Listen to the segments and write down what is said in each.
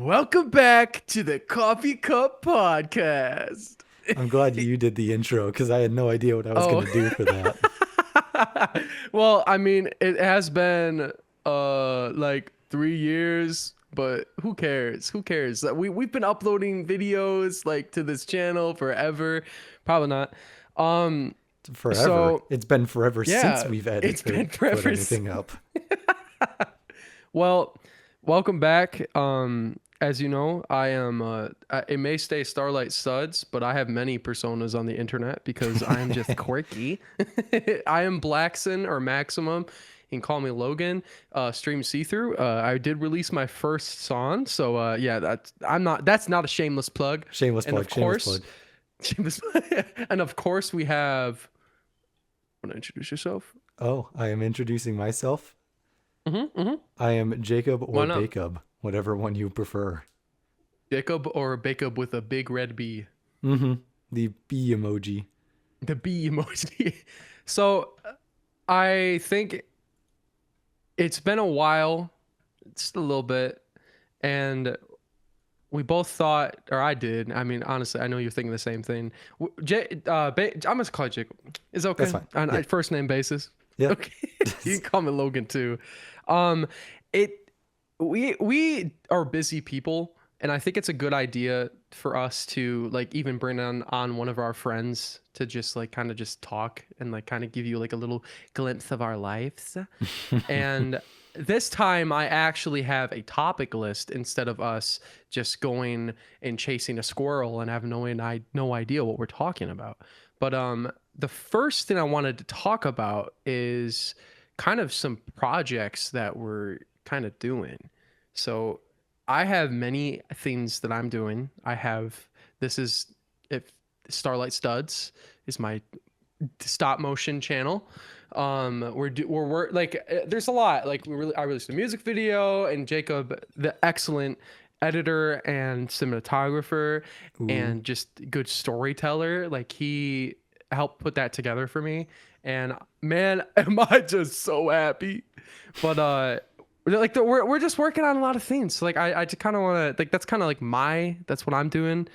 Welcome back to the Coffee Cup Podcast. I'm glad you did the intro because I had no idea what I was going Oh, to do for that. well, I mean, it has been like 3 years, but who cares? Who cares? We've been uploading videos like to this channel forever. Probably not. Um, Forever. so It's been forever since yeah, we've it's edited or been put forever. anything up. Well, welcome back. As you know, I am it may stay Starlight Studs, but I have many personas on the internet because I am just quirky. I am Blackson or Maximum. You can call me Logan. Stream see through. I did release my first song, so yeah, that's not a shameless plug. Shameless And of plug, shameless course, plug. shameless, and of course we have. Want to introduce yourself? Oh, I am introducing myself. Mm-hmm. I am Jacob Why or not? Bacob, whatever one you prefer. Jacob or Bacob with a big red B. Mm-hmm. The bee emoji. The bee emoji. So I think it's been a while, just a little bit, and we both thought, or I did. I mean, honestly, I know you're thinking the same thing. I'm gonna call you Jacob. Is it That's okay fine. on Yeah. first name basis? Yeah. Okay, you can call me Logan too. Um, it we are busy people, and I think it's a good idea for us to like even bring on one of our friends to just like kind of just talk and like kind of give you like a little glimpse of our lives. And this time I actually have a topic list instead of us just going and chasing a squirrel and have no idea what we're talking about. But the first thing I wanted to talk about is kind of some projects that we're kind of doing. So I have many things that I'm doing. This is if Starlight Studs is my stop motion channel. We're like there's a lot. Like I released a music video, and Jacob, the excellent editor and cinematographer Ooh. and just good storyteller, like he helped put that together for me. And man, am I just so happy. But we're just working on a lot of things. So, like I just kind of want to like that's kind of like that's what I'm doing.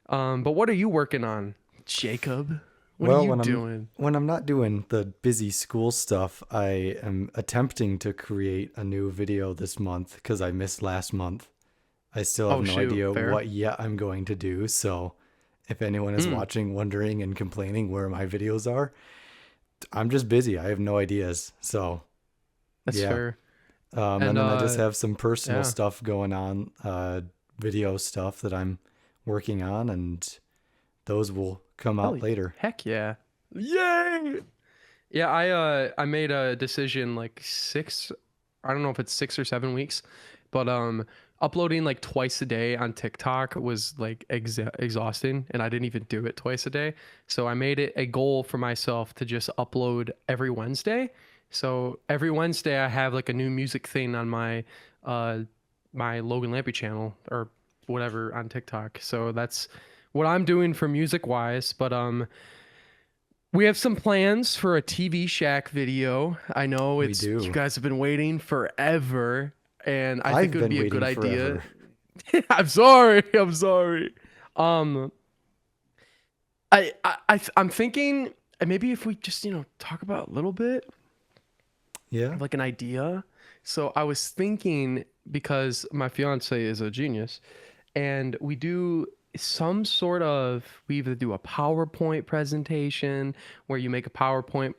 But what are you working on, Jacob? What are Well, you doing? when I'm not doing the busy school stuff, I am attempting to create a new video this month because I missed last month. I still have Oh no shoot, idea fair. what yet I'm going to do. So if anyone is Mm, watching, wondering and complaining where my videos are, I'm just busy. I have no ideas. So that's yeah. fair. And And then I just have some personal yeah. stuff going on, video stuff that I'm working on, and those will come Hell, out later. heck yeah. Yay! Yeah, I made a decision like I don't know if it's 6 or 7 weeks, but uploading like twice a day on TikTok was like exhausting, and I didn't even do it twice a day. So I made it a goal for myself to just upload every Wednesday. So every Wednesday I have like a new music thing on uh my Logan Lampy channel or whatever on TikTok. So that's what I'm doing for music wise, but we have some plans for a TV Shack video. I know We it's you do. guys have been waiting forever, and I think I've it would been be a good waiting idea. forever. I'm sorry. I'm sorry. Um, I'm thinking maybe if we just talk about a little bit Yeah, of like an idea. So I was thinking because my fiance is a genius, and we do some sort of we either do a PowerPoint presentation where you make a PowerPoint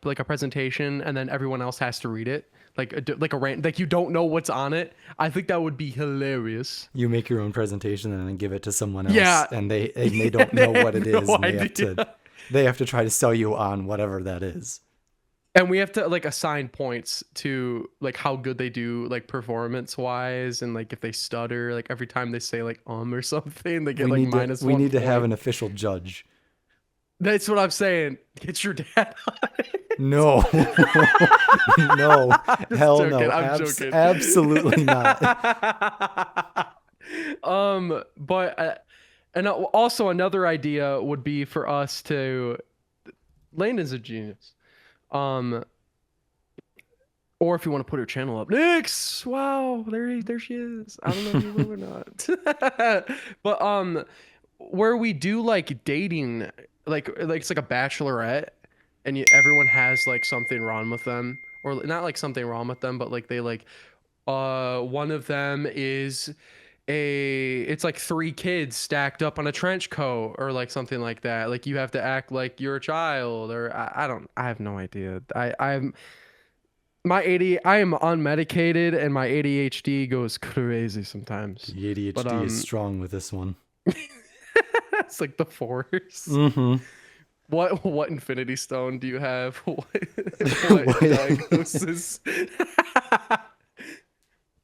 like a presentation and then everyone else has to read it like a rant like you don't know what's on it. I think that would be hilarious. you make your own presentation and then give it to someone else, Yeah. and they Yeah, don't they know what it have is, no and idea. they have to try to sell you on whatever that is. And we have to like assign points to like how good they do like performance wise, and like if they stutter like every time they say like or something they get like minus We one need to have point. an official judge. That's what I'm saying. Get your dad on it. No, no, I'm just hell joking. no, I'm joking. Absolutely not. But and also another idea would be for us to. Landon's a genius. Um, Or if you want to put her channel up, Nyx, wow, there she is. I don't know if you will or not. But where we do like dating, like it's like a bachelorette, and everyone has like something wrong with them, or not like something wrong with them, but like they like one of them is it's like three kids stacked up on a trench coat or like something like that. Like you have to act like you're a child, or I don't, I have no idea. I'm my I am unmedicated and my ADHD goes crazy sometimes. The But ADHD is strong with this one. it's like the force. Mm-hmm. What infinity stone do you have? What diagnosis?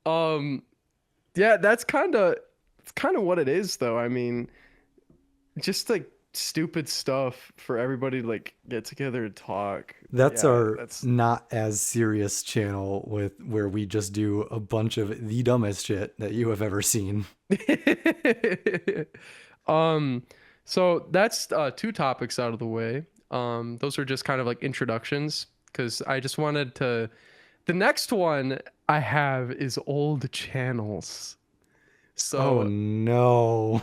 um yeah, that's kind of, it's kind of what it is though. I mean, just like stupid stuff for everybody to like get together and talk. That's Yeah, our that's not as serious channel with where we just do a bunch of the dumbest shit that you have ever seen. um so that's two topics out of the way. Those are just kind of like introductions because I just wanted to, the next one I have is old channels. Oh So no.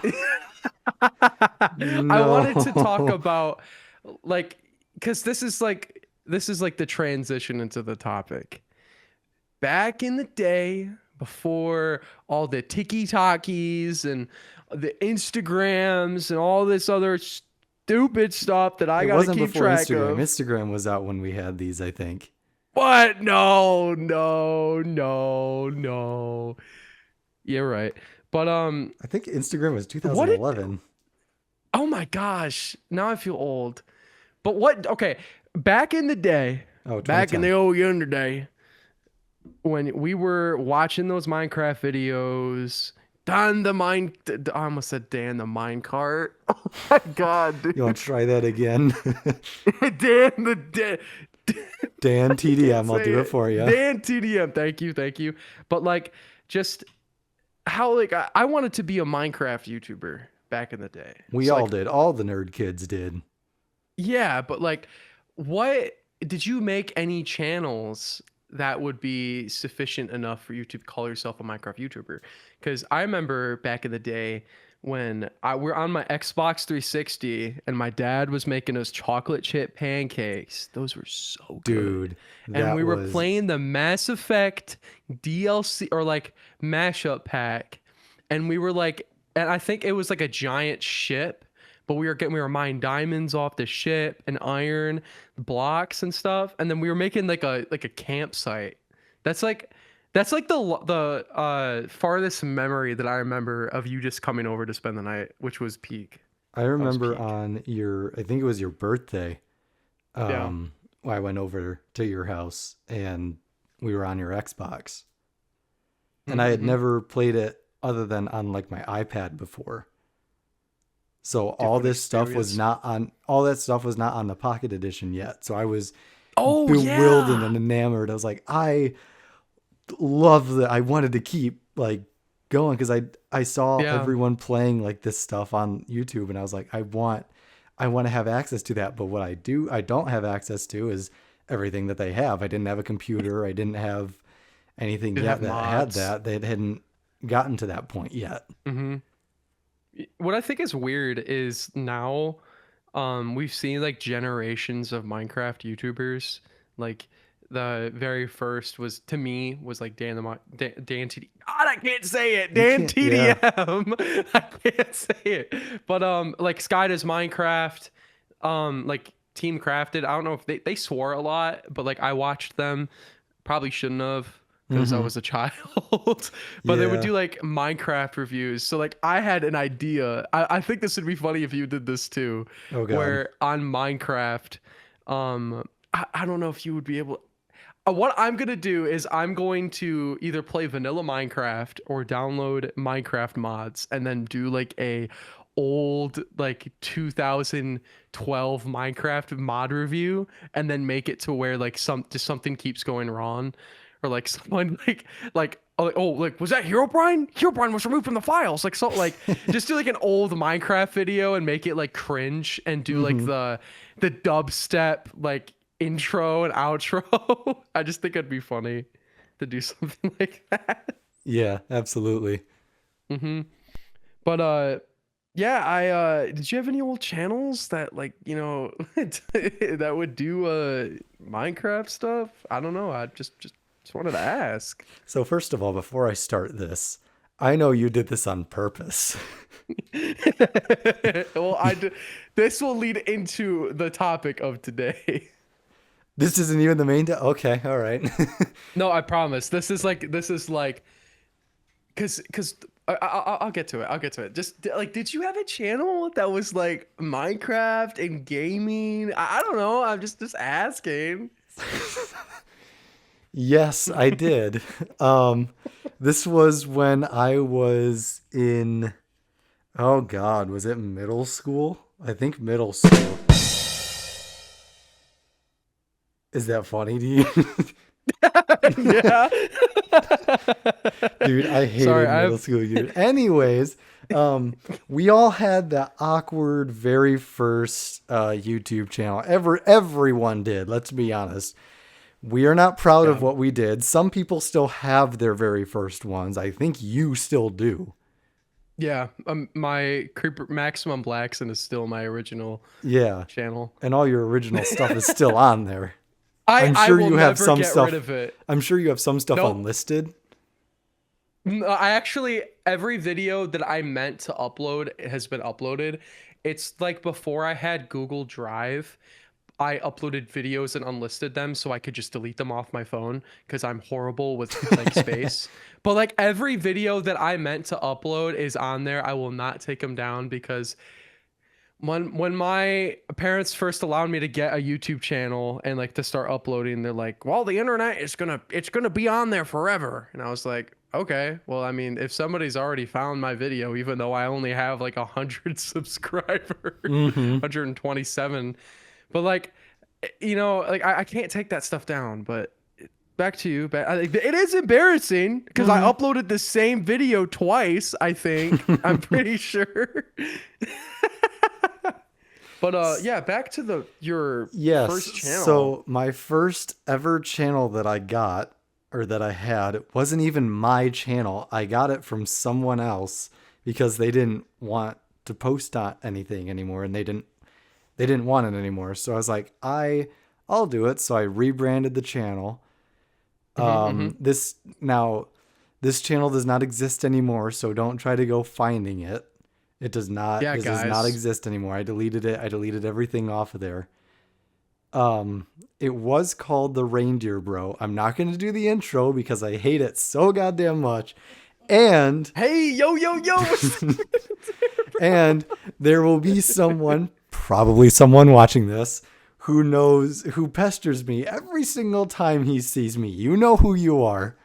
I wanted to talk No. about like, because this is like the transition into the topic. Back in the day, before all the TikTokies and the Instagrams and all this other stupid stuff that I It got to wasn't keep before track Instagram. of. Instagram was out when we had these, I think. What? No, no, no, no. You're right. But I think Instagram was what did? 2011. Oh my gosh! Now I feel old. But what? Okay, back in the day, Oh, back in the 2010. old yonder day, when we were watching those Minecraft videos, Dan the mine, I almost said Dan the mine cart. Oh my god, You want dude. to try that again? Dan the Dan. Dan I can't TDM, I'll say do it it. for you. Dan TDM. Thank you, thank you. But like, just how like I wanted to be a Minecraft YouTuber back in the day. We So all like, did. All the nerd kids did. yeah, but like, what did you make any channels that would be sufficient enough for you to call yourself a Minecraft YouTuber? Because I remember back in the day when we're on my Xbox 360 and my dad was making us chocolate chip pancakes. Those were so good. Dude, And that we were was playing the Mass Effect DLC or like mashup pack. And we were like, and I think it was like a giant ship, but we were mining diamonds off the ship and iron blocks and stuff, and then we were making like a campsite. That's like the farthest memory that I remember of you just coming over to spend the night, which was peak. I That was remember peak. on your I think it was your birthday. Yeah. I went over to your house and we were on your Xbox. And I had Mm-hmm. never played it other than on like my iPad before. So Different experience. all that stuff was not on the Pocket Edition yet. So I was Oh bewildered yeah. and enamored. I was like, I love that. I wanted to keep like going because I saw Yeah. everyone playing like this stuff on YouTube and I was like, I want to have access to that. But what I don't have access to is everything that they have. I didn't have a computer. I didn't have anything Didn't yet have that had mods. that. They hadn't gotten to that point yet. Mm-hmm. What I think is weird is now we've seen like generations of Minecraft YouTubers. Like the very first was to me was like Dan TD. God, I can't say it. You Dan can't, yeah. TDM. I can't say it. But like Sky does Minecraft, like Team Crafted. I don't know if they swore a lot, but like I watched them. Probably shouldn't have because I Mm-hmm. was a child. But they would Yeah. do like Minecraft reviews. So like I had an idea. I think this would be funny if you did this too, Oh God. where on Minecraft, I don't know if you would be able. What I'm gonna do is I'm going to either play vanilla Minecraft or download Minecraft mods and then do like a old like 2012 Minecraft mod review and then make it to where like something keeps going wrong or like someone oh like was that Herobrine? Herobrine was removed from the files. Like so like just do like an old Minecraft video and make it like cringe and do like Mm-hmm. the dubstep like intro and outro. I just think it'd be funny to do something like that. Yeah, absolutely. hmm But yeah, I did you have any old channels that like, that would do Minecraft stuff? I don't know. I just wanted to ask. So first of all, before I start this, I know you did this on purpose. Well, this will lead into the topic of today. This isn't even the main. Okay, all right. No, I promise. This is like cuz I'll get to it. I'll get to it. Just like did you have a channel that was like Minecraft and gaming? I don't know. I'm just asking. Yes, I did. Um, this was when I was in. Oh God, was it middle school? I think middle school. Is that funny to you? Yeah. Dude, I Sorry, hated I middle have school years. Anyways, we all had that awkward very first YouTube channel. Everyone did, let's be honest. We are not proud of yeah. what we did. Some people still have their very first ones. I think you still do. Yeah, my Creeper Maximum Blackson is still my original Yeah. channel. And all your original stuff is still on there. I I'm I sure will you have never some get rid stuff. of it. I'm sure you have some stuff Nope. unlisted. I actually every video that I meant to upload has been uploaded. It's like before I had Google Drive, I uploaded videos and unlisted them so I could just delete them off my phone because I'm horrible with like space. But like every video that I meant to upload is on there. I will not take them down because when my parents first allowed me to get a YouTube channel and like to start uploading, they're like, "Well, the internet is gonna be on there forever." And I was like, "Okay, well, I mean, if somebody's already found my video, even though I only have like 100 subscribers, Mm-hmm. 127, but like, like I can't take that stuff down." But back to you, it is embarrassing because I Mm-hmm. uploaded the same video twice. I think I'm pretty sure. But yeah, back to the your Yes. first channel. So my first ever channel that I got or that I had wasn't even my channel. I got it from someone else because they didn't want to post on anything anymore and they didn't want it anymore. So I was like, I'll do it. So I rebranded the channel. Hmm. This channel does not exist anymore, so don't try to go finding it. Yeah, This does not guys. exist anymore. I deleted it. I deleted everything off of there. It was called the Reindeer Bro. I'm not going to do the intro because I hate it so goddamn much. And Hey, yo, yo, yo. and there will be someone, probably someone watching this, who pesters me every single time he sees me. You know who you are.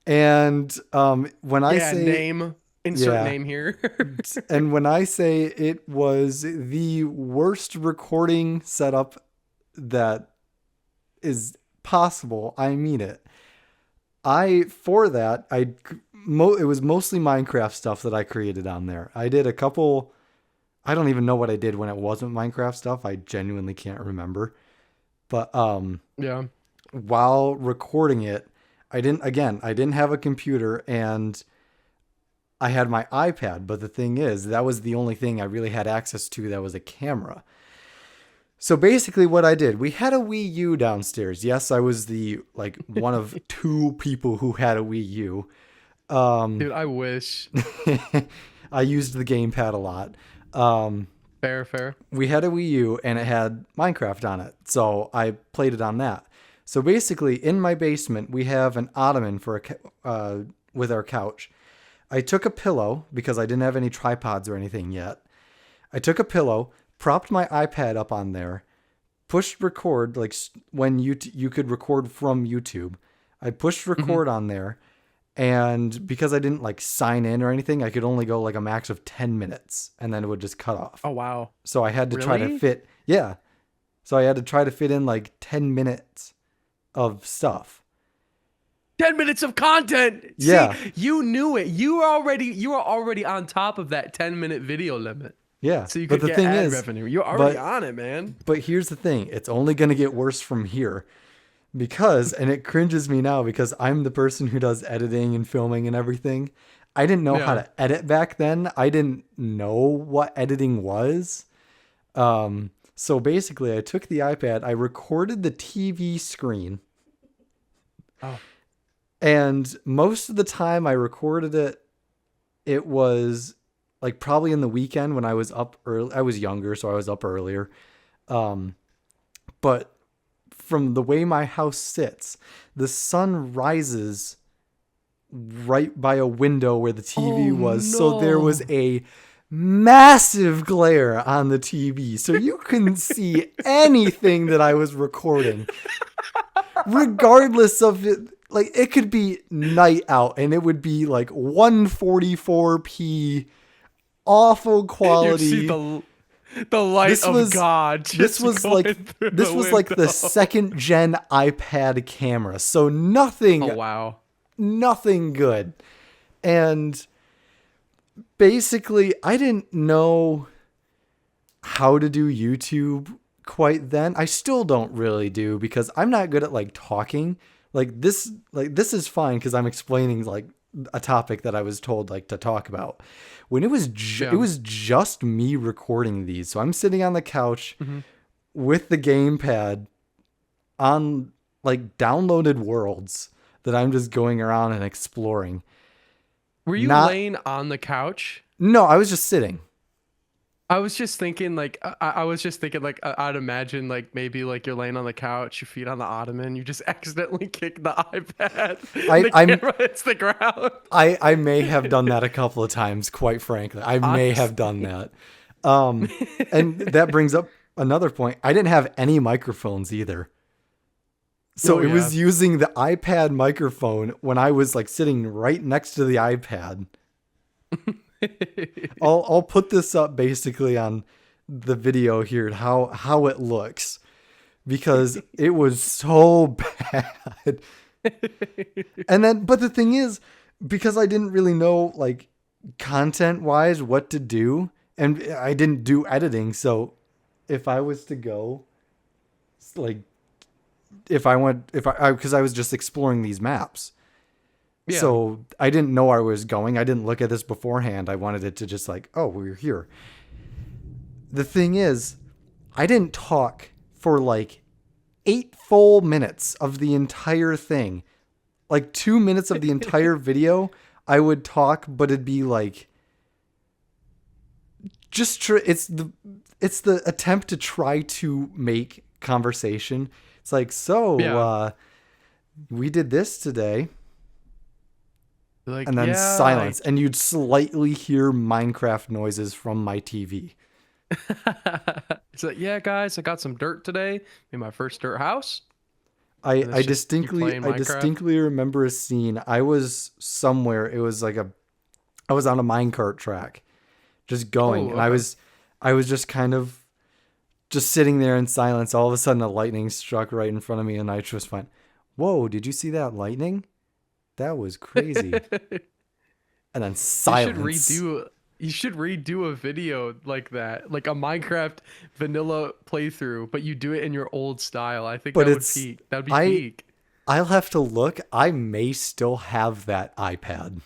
And when I Yeah, say, name. Insert yeah, name here. and when I say it was the worst recording setup that is possible, I mean it. For that, it was mostly Minecraft stuff that I created on there. I did a couple, I don't even know what I did when it wasn't Minecraft stuff. I genuinely can't remember. But Yeah. while recording it, I didn't have a computer and I had my iPad, but the thing is, that was the only thing I really had access to that was a camera. So basically what I did, we had a Wii U downstairs. Yes, I was the like one of two people who had a Wii U. Um Dude, I wish. I used the gamepad a lot. Um Fair, fair. we had a Wii U and it had Minecraft on it. So I played it on that. So basically in my basement, we have an ottoman with our couch. I took a pillow because I didn't have any tripods or anything yet. I took a pillow, propped my iPad up on there, pushed record like when you could record from YouTube. I pushed Hmm. record on there, and because I didn't like sign in or anything, I could only go like a max of 10 minutes and then it would just cut off. Oh wow. So I had to try to Really? fit, yeah. So I had to try to fit in like 10 minutes of stuff. 10 minutes of content. See, Yeah. you knew it. You were already on top of that 10-minute video limit. Yeah. so you But could the get thing ad is, revenue. You're already but on it, man. but here's the thing. It's only going to get worse from here because, and it cringes me now because I'm the person who does editing and filming and everything. I didn't know how Yeah. to edit back then. I didn't know what editing was. So basically, I took the iPad, I recorded the TV screen, Oh, and most of the time I recorded it, it was like probably in the weekend when I was up early. I was younger, so I was up earlier. Um, but from the way my house sits, the sun rises right by a window where the TV oh was. So there was no. a massive glare on the TV. So you couldn't see anything that I was recording, regardless of it. Like it could be night out and it would be like 144p, awful You'd see quality. the light This of was God this just was going like through this the was like the window. second gen iPad camera. So Oh nothing wow. nothing good. And basically, I didn't know how to do YouTube quite then. I still don't really do because I'm not good at like talking. Like this is fine cuz I'm explaining like a topic that I was told like to talk about. When it Yeah. was just me recording these. So I'm sitting on the couch Hmm. with the gamepad on like downloaded worlds that I'm just going around and exploring. Were you Not laying on the couch? No, I was just sitting. I was just thinking, like, I was just thinking, like, I'd imagine, like, maybe, like, you're laying on the couch, your feet on the ottoman, you just accidentally kick the iPad, and I the I'm camera hits the ground. I may have done that a couple of times, quite frankly. I may have done Honestly. that. And that brings up another point. I didn't have any microphones either. So Oh, it yeah. was using the iPad microphone when I was like sitting right next to the iPad. I'll put this up basically on the video here how it looks because it was so bad. And then but the thing is because I didn't really know like content wise what to do and I didn't do editing, so if I was to go like if I went if I because I was just exploring these maps. Yeah. So I didn't know where I was going. I didn't look at this beforehand. I wanted it to just like, oh, we're here. The thing is, I didn't talk for like 8 full minutes of the entire thing. Like 2 minutes of the entire video, I would talk, but it'd be like it's the attempt to try to make conversation. It's like, so Yeah. we did this today. Like, And then yeah, silence, like, and you'd slightly hear Minecraft noises from my TV. it's like, yeah, guys, I got some dirt today, made my first dirt house, I and it's I just you distinctly playing I Minecraft. distinctly remember a scene. I was somewhere. It was like a I was on a minecart track, just going, Oh, and okay. I was just kind of just sitting there in silence. All of a sudden, a lightning struck right in front of me, and I just went, "Whoa! Did you see that lightning? That was crazy." And then You should silence. redo you should redo a video like that, like a Minecraft vanilla playthrough, but you do it in your old style. I think But that would it's peak. That'd be I peak. I'll have to look. I may still have that iPad.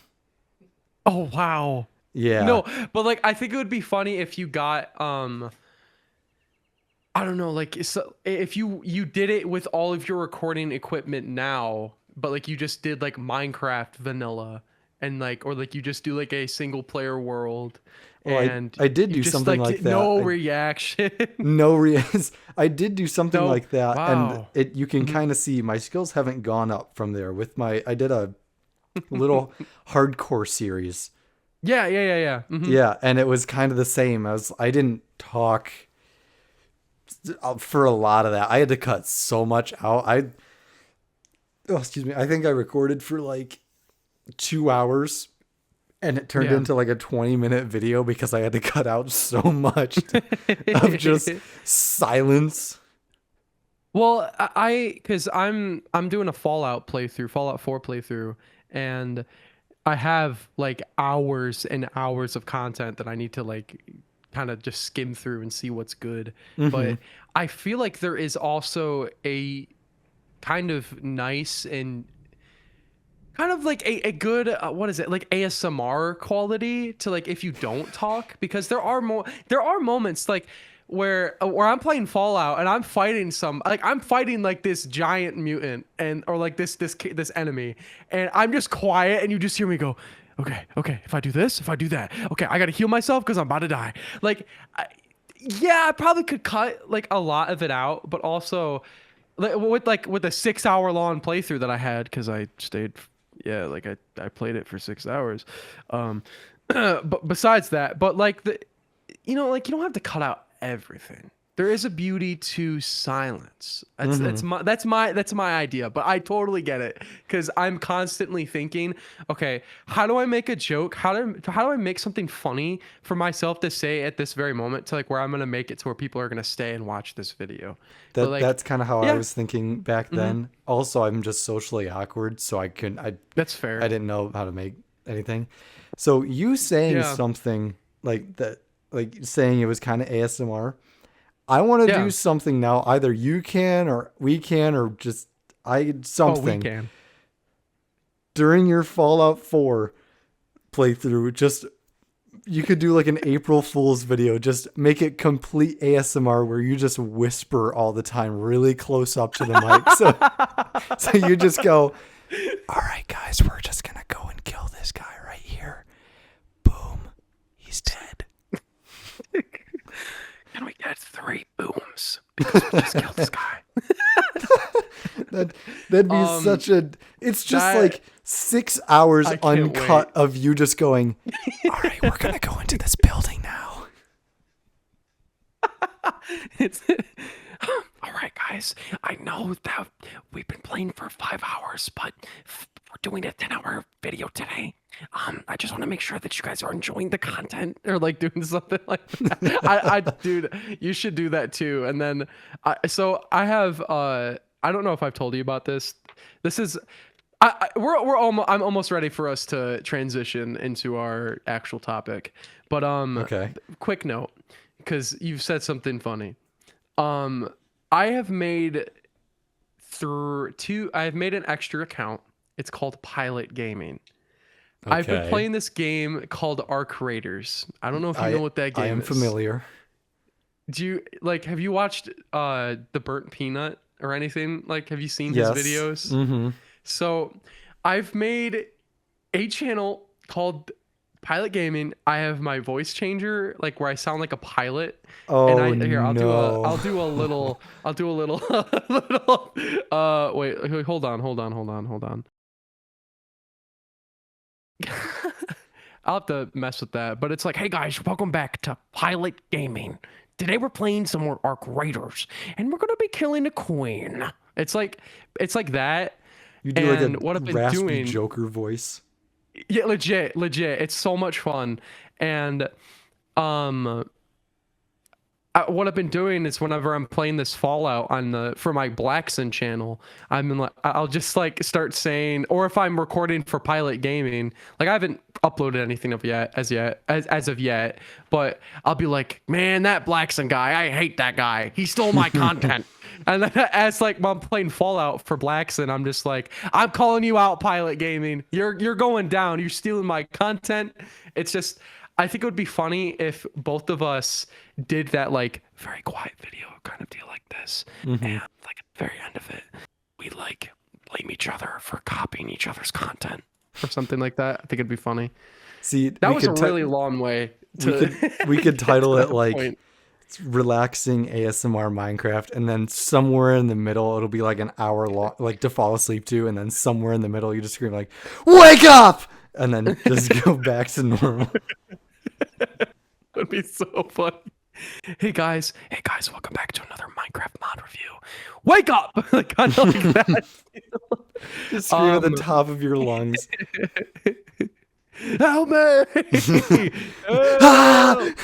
Oh wow. Yeah. No, but like I think it would be funny if you got I don't know, like so if you did it with all of your recording equipment now, but like you just did like Minecraft vanilla and like or like you just do like a single player world Well, and I did you do just something like like that. no I reaction. no re- I did do something No. like that, and Wow. it you can Mhm. kind of see my skills haven't gone up from there. With my I did a little hardcore series. Yeah, yeah, yeah, yeah. Hmm. Yeah, and it was kind of the same. I didn't talk for a lot of that. I had to cut so much out. Excuse me. I think I recorded for like 2 hours and it turned Yeah. into like a 20-minute video because I had to cut out so much of just silence. Well, because I'm doing a Fallout playthrough, Fallout 4 playthrough, and I have like hours and hours of content that I need to like kind of just skim through and see what's good. Mm-hmm. But I feel like there is also a kind of nice and kind of like a good what is it, like ASMR quality to like if you don't talk, because there are moments like where I'm playing Fallout and I'm fighting I'm fighting like this giant mutant and or like this enemy, and I'm just quiet and you just hear me go, okay, okay, if I do this, if I do that, okay, I gotta heal myself because I'm about to die. Like yeah, I probably could cut like a lot of it out, but also with a 6 hour long playthrough that I had, because I stayed, yeah, like I played it for 6 hours. But besides that, but like like you don't have to cut out everything. There is a beauty to silence. Mm-hmm. That's my idea. But I totally get it because I'm constantly thinking, okay, how do I make a joke? How do I make something funny for myself to say at this very moment to like where I'm gonna make it to where people are gonna stay and watch this video. But like, That's kind of how I yeah, was thinking back hmm, then. Also, I'm just socially awkward, so that's I fair. didn't know how to make anything. So you saying Yeah, something like that, like saying it was kind of ASMR. I want to do yeah. something now. Either you can or we can or just I Oh, we something can. during your Fallout 4 playthrough. Just you could do like an April Fool's video. Just make it complete ASMR where you just whisper all the time, really close up to the mic. So you just go, "All right, guys, we're just gonna go and kill this guy right here. Boom, he's dead." Can we get 3 booms? Because we just killed this guy. That that'd be Um, such a. It's just that like 6 hours I can't wait. uncut of you just going. All right, we're gonna go into this building now. It's all right, guys. I know that we've been playing for 5 hours, but we're doing a 10-hour video today. I just want to make sure that you guys are enjoying the content or like doing something like that. Dude, you should do that too. And then, so I have, I don't know if I've told you about this. This is, we're almost, I'm almost ready for us to transition into our actual topic. But Okay. quick note, because you've said something funny. Um, I have made I have made an extra account. It's called Pilot Gaming. I've been Okay. playing this game called Arc Raiders. I don't know if you know what that I am game is. familiar. Do you like have you watched The Burnt Peanut or anything? Like have you seen his Yes. videos? Mm-hmm. So I've made a channel called Pilot Gaming. I have my voice changer, like where I sound like a pilot. And Oh I here no. I'll do a little little wait, hold on. I'll have to mess with that. But it's like, hey guys, welcome back to Pilot Gaming. Today we're playing some more Arc Raiders, and we're gonna be killing the Queen. It's like that. You do like a And what I've been raspy doing, Joker voice. yeah, legit. It's so much fun. And um what I've been doing is whenever I'm playing this Fallout on the for my Blackson channel, I'll just like start saying, or if I'm recording for Pilot Gaming, like I haven't uploaded anything of yet as of yet, but I'll be like, man, that Blackson guy, I hate that guy. He stole my content. And then as like while I'm playing Fallout for Blackson, I'm just like, I'm calling you out, Pilot Gaming. You're going down. You're stealing my content. It's just I think it would be funny if both of us did that like very quiet video kind of deal like this. Mm-hmm. And like at the very end of it, we like blame each other for copying each other's content or something like that. I think it'd be funny. See, That was a really long way to we could get to title it that like point. relaxing ASMR Minecraft, and then somewhere in the middle it'll be like an hour long, like to fall asleep to, and then somewhere in the middle you just scream like, "Wake up!" and then just go back to normal. It'd be so funny. Hey guys, welcome back to another Minecraft mod review. Wake up! Like kind of like that. Just scream at the Um, top of your lungs. Help me! Ah! Help!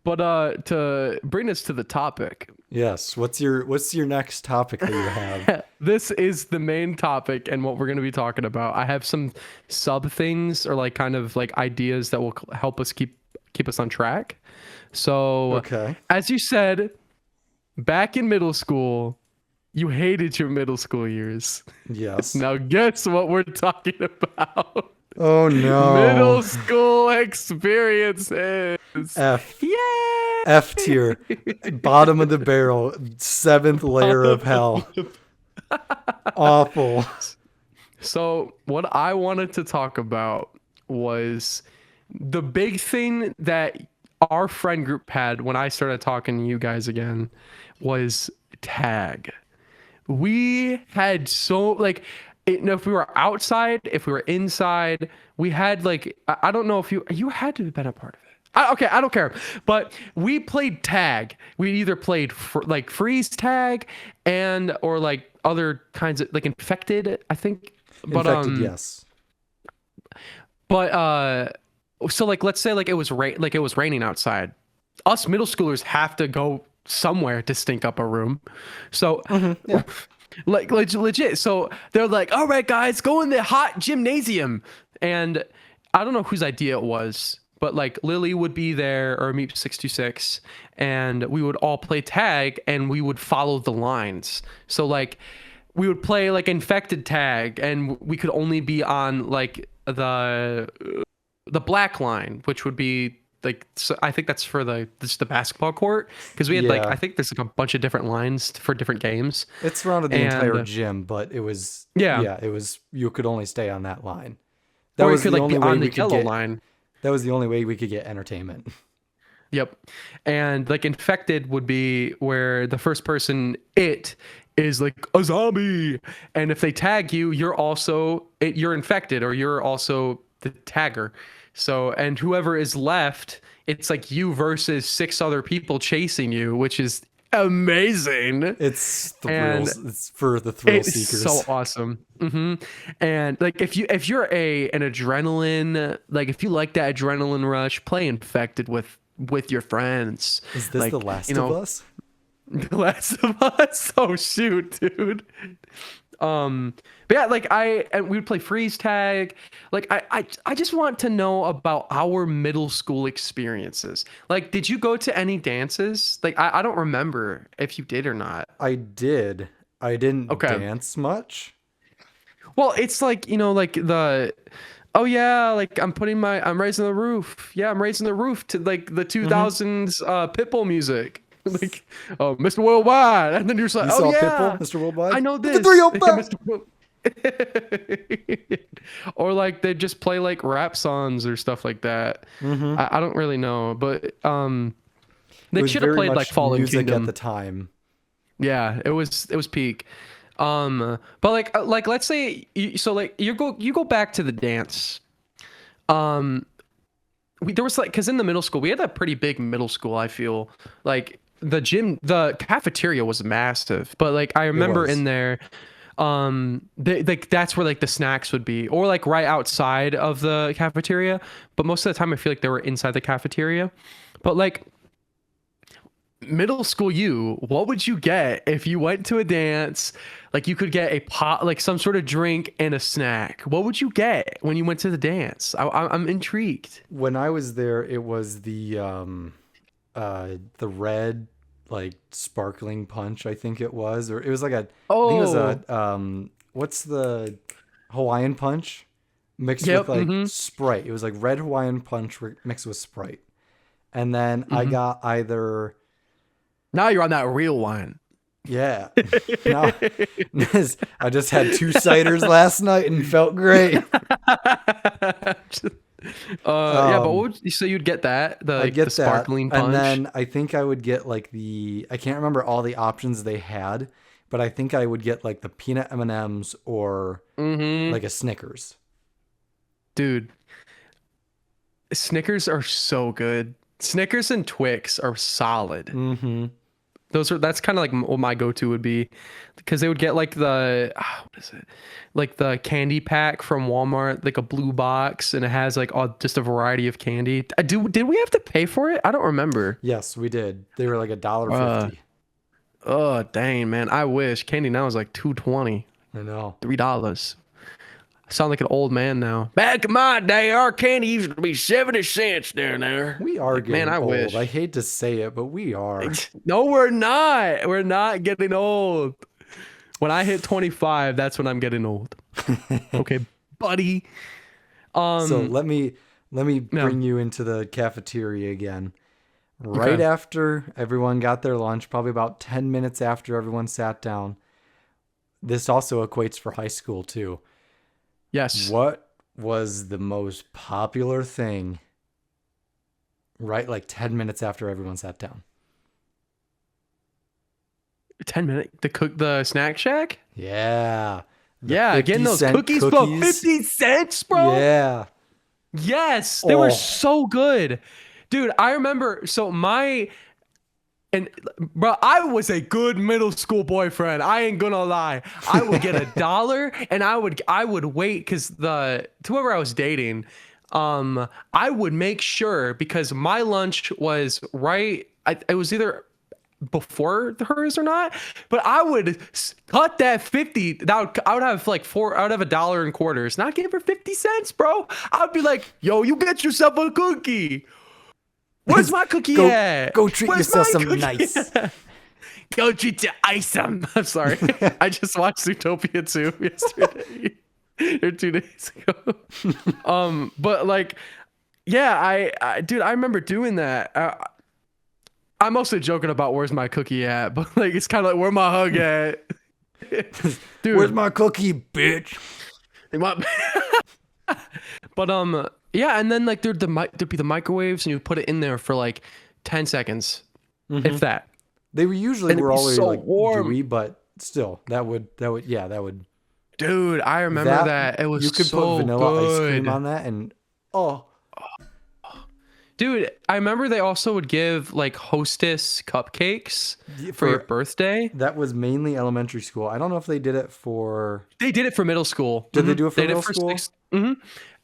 But to bring us to the topic, Yes. What's your next topic that you have? this is the main topic and what we're going to be talking about. I have some sub things or like kind of like ideas that will help us keep us on track. So, Okay. as you said, back in middle school, you hated your middle school years. Yes. Now guess what we're talking about? Oh no. Middle school experiences. F. Yay! F tier. Bottom of the barrel. Seventh layer of hell. Awful. So, what I wanted to talk about was the big thing that our friend group had when I started talking to you guys again was tag. We had so like if we were outside, if we were inside, we had like I don't know if you had to have been a part of it. Okay, I don't care. But we played tag. We either played like freeze tag and or like other kinds of like infected, I think. But Infected, yes. so like let's say like it was raining outside. Us middle schoolers have to go somewhere to stink up a room. So Yeah. like legit. So they're like, all right, guys, go in the hot gymnasium. And I don't know whose idea it was, but like Lily would be there or Meep 626, and we would all play tag and we would follow the lines. So like we would play like infected tag and we could only be on like the black line, which would be like so I think that's for the basketball court because we had like Yeah. I think there's like a bunch of different lines for different games. It surrounded the And entire gym, but it was yeah, yeah, it was you could only stay on that line. That or you was could the like be only way on we the could yellow get line. that was the only way we could get entertainment. Yep. And like infected would be where the first person it is like a zombie, and if they tag you, you're infected or you're also the tagger. So and whoever is left, it's like you versus six other people chasing you, which is amazing. It's And thrills. It's for the thrill it's so seekers. awesome. And like if you're an adrenaline, like if you like that adrenaline rush, play infected with your friends. Is this Like, The Last of Us? The Last of Us. Oh shoot, dude. But yeah, like and we would play freeze tag. Like I just want to know about our middle school experiences. Like, did you go to any dances? Like I don't remember if you did or not. I did. I didn't Okay. dance much. Well, it's like, like oh yeah, like I'm raising the roof. Yeah, I'm raising the roof to like the Hmm. 2000s Pitbull music. Like, oh, Mr. Worldwide. And then you're just like, You oh saw yeah, Pitbull, Mr. I Worldwide? know It's a this. Yeah, 305! Mr. Or like they just play like rap songs or stuff like that. Hmm. I don't really know, but It they was should have very played like much Fallen music at the Kingdom. time. Yeah, it was peak. But like let's say so like you go back to the dance. Um, there was like because in the middle school we had a pretty big middle school. I feel like the cafeteria was massive, but like I It remember was. in there, like that's where like the snacks would be, or like right outside of the cafeteria. But most of the time I feel like they were inside the cafeteria. But like middle school what would you get if you went to a dance? Like you could get a pot, like some sort of drink and a snack. What would you get when you went to the dance? I'm intrigued. When I was there, it was the red like sparkling punch, I think it was, or it was like I think it was Oh, a what's the Hawaiian punch mixed with yep. like Sprite. It was like red Hawaiian punch mixed with Sprite. And then I Hmm. got either Now you're on that real wine. yeah. No, I just had two ciders last night and felt great. Yeah, but so you'd get that I'd the get that, sparkling and punch. then I think I would get like I can't remember all the options they had, but I think I would get like the peanut M&Ms or Hmm. like a Snickers. Dude, Snickers are so good. Snickers and Twix are solid. Mm-hmm. That's kind of like what my go-to would be, because they would get like the what is it, like the candy pack from Walmart, like a blue box, and it has like all just a variety of candy. Did we have to pay for it? I don't remember. Yes, we did. They were like a dollar Uh, 50. oh dang man, I wish candy now is like 2.20, I know. $3. I sound like an old man now. Back in my day, our candy used to be 70 cents down there. We are Like, man, getting I old. I wish. hate to say it, but we are. No, we're not. We're not getting old. When I hit 25, that's when I'm getting old. Okay, buddy. So Um, let me yeah. bring you into the cafeteria again. Right Okay. after everyone got their lunch, probably about 10 minutes after everyone sat down. This also equates for high school too. Yes. What was the most popular thing right like 10 minutes after everyone sat down? 10 minute the snack shack. Yeah. The Yeah, getting 50 those cent cookies for cookies. 50 cents, bro. Yeah. Yes, they were Oh, so good. Dude, I remember so my and bro, I was a good middle school boyfriend. I ain't gonna lie. I would get $1 and I would wait because the whoever I was dating, I would make sure because my lunch was right. It was either before hers or not, but I would cut that 50. I would have like four. I would have $1 in quarters, not give her 50 cents, bro. I'd be like, yo, you get yourself a cookie. Where's my cookie go at? go treat Where's yourself my some cookie nice. at? Go treat your ice. I'm sorry. I just watched Zootopia 2 yesterday or 2 days ago. But like, yeah, dude, I remember doing that. I'm mostly joking about where's my cookie at, but like, it's kind of like where my hug at, Where's dude. my cookie, bitch? My- but yeah, and then like there'd be the microwaves, and you put it in there for like 10 seconds, Hmm. if that, They were usually and it'd were be already so like warm. gooey, but still, that would yeah, that would Dude, I remember that that. It was you could put so vanilla ice cream good. on that, and oh, Dude, I remember they also would give like Hostess cupcakes for your for birthday. that was mainly elementary school. I don't know if they did it for. They did it for middle school. Did they do it for They did it middle for school? six.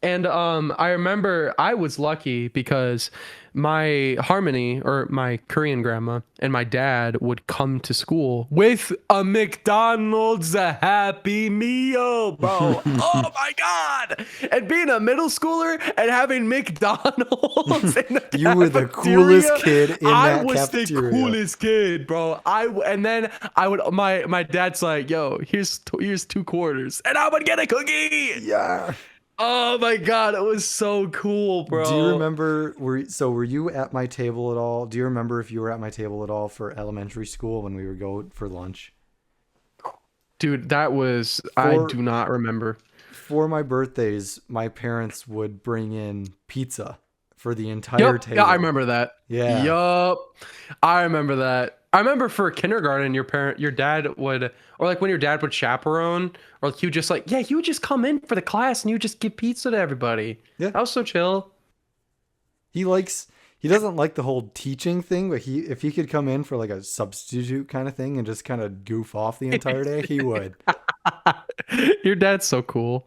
And I remember I was lucky because my Harmony or my Korean grandma and my dad would come to school with a McDonald's a Happy Meal, bro. Oh my god! And being a middle schooler and having McDonald's in the You were the coolest cafeteria, kid in I that was the cafeteria. coolest kid, bro. And then I would my dad's like, "Yo, here's 2 quarters," and I would get a cookie. Yeah. Oh my god, it was so cool, Do you bro. remember? Were you at my table at all? Do you remember if you were at my table at all for elementary school when we would go for lunch? Dude, that was I For do not remember. for my birthdays, my parents would bring in pizza for the entire Yep, yeah, I table. remember that. Yeah. Yup. I remember that. I remember for kindergarten, your dad would, or like when your dad would chaperone, or like he would just like, yeah, he would just come in for the class and you would just give pizza to everybody. Yeah. That was so chill. He doesn't like the whole teaching thing, but if he could come in for like a substitute kind of thing and just kind of goof off the entire day, he would. Your dad's so cool.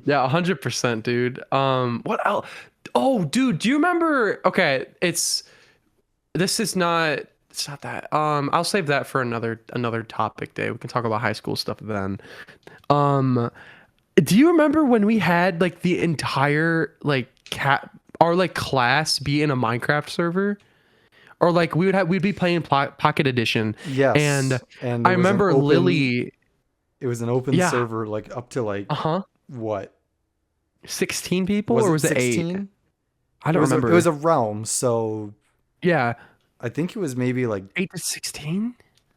Yeah, 100%, dude. What else? Oh, dude, do you remember? Okay, this is not. It's not that. I'll save that for another topic day. We can talk about high school stuff then. Um, do you remember when we had like the entire like cat our like class be in a Minecraft server? Or like we'd be playing Pocket Edition, and Yes, and I remember Lily. it was an open Yeah. server like up to like Uh-huh. what 16 people was or it was it 8? 16? I It don't was it was remember. a realm, so Yeah, I think it was maybe like 8 to 16?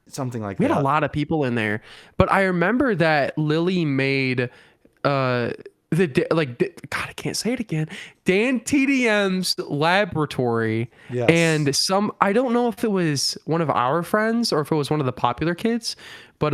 something like We had a that. lot of people in there. But I remember that Lily made uh God, I can't say it again. Dan TDM's laboratory, Yes. and I don't know if it was one of our friends or if it was one of the popular kids, but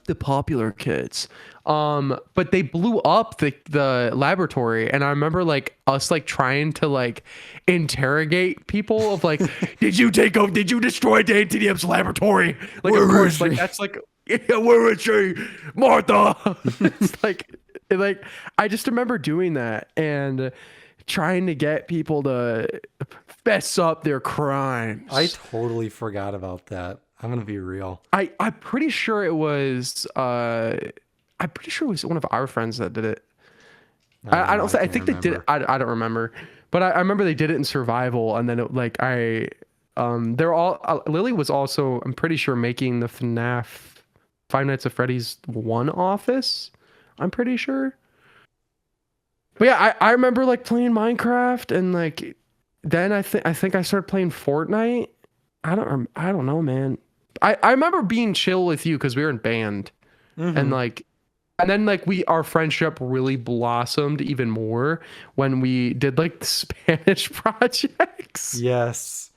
the popular kids. But they blew up the laboratory, and I remember like us like trying to like interrogate people of like, did you destroy Dan TDM's laboratory? Like, of Where is course, like she? that's like, yeah, where is she, Martha? It's like I just remember doing that and trying to get people to fess up their I crimes. totally forgot about that. I'm gonna be real. I'm pretty sure it was I'm pretty sure it was one of our friends that did it. I don't I know. don't I think I can't think they did it. remember. I don't remember. But I remember they did it in survival, and then they're all Lily was also, I'm pretty sure, making the FNAF Five Nights at Freddy's 1 office. I'm pretty sure. But yeah, I remember like playing Minecraft, and like then I think I started playing Fortnite. I don't know, man. I remember being chill with you because we were in band, and Mm-hmm. like and then like our friendship really blossomed even more when we did like the Spanish projects. Yes,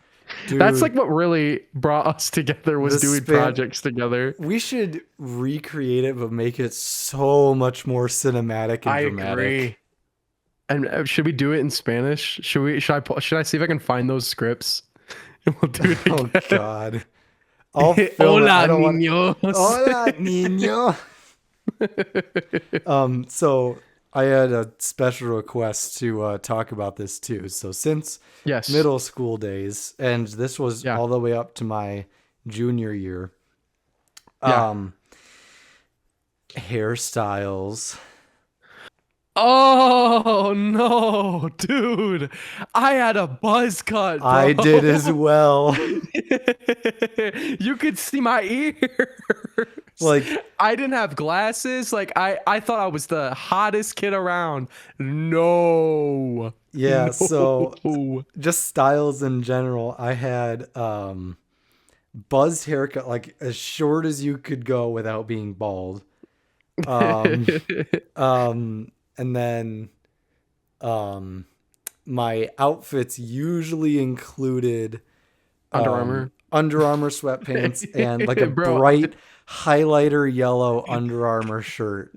That's dude. like what really brought us together, was The doing span. projects together. We should recreate it, but make it so much more cinematic and I dramatic. agree. And should we do it in Spanish? Should I see if I can find those scripts? And we'll do it Oh again. God. I'll film it. I Hola, don't want. niños. Hola, niño. So I had a special request to talk about this too. So since Yes. middle school days, and this was Yeah. all the way up to my junior year, Yeah. um, hairstyles. Oh no, dude. I had a buzz cut, I bro. did as well. You could see my ears. Like, I didn't have glasses. Like I thought I was the hottest kid around. No. yeah, so No. just styles in general. I had buzzed haircut, like as short as you could go without being bald. Um and then um my outfits usually included Under Armour. Under Armour sweatpants and like a Bro, bright highlighter yellow Under Armour shirt.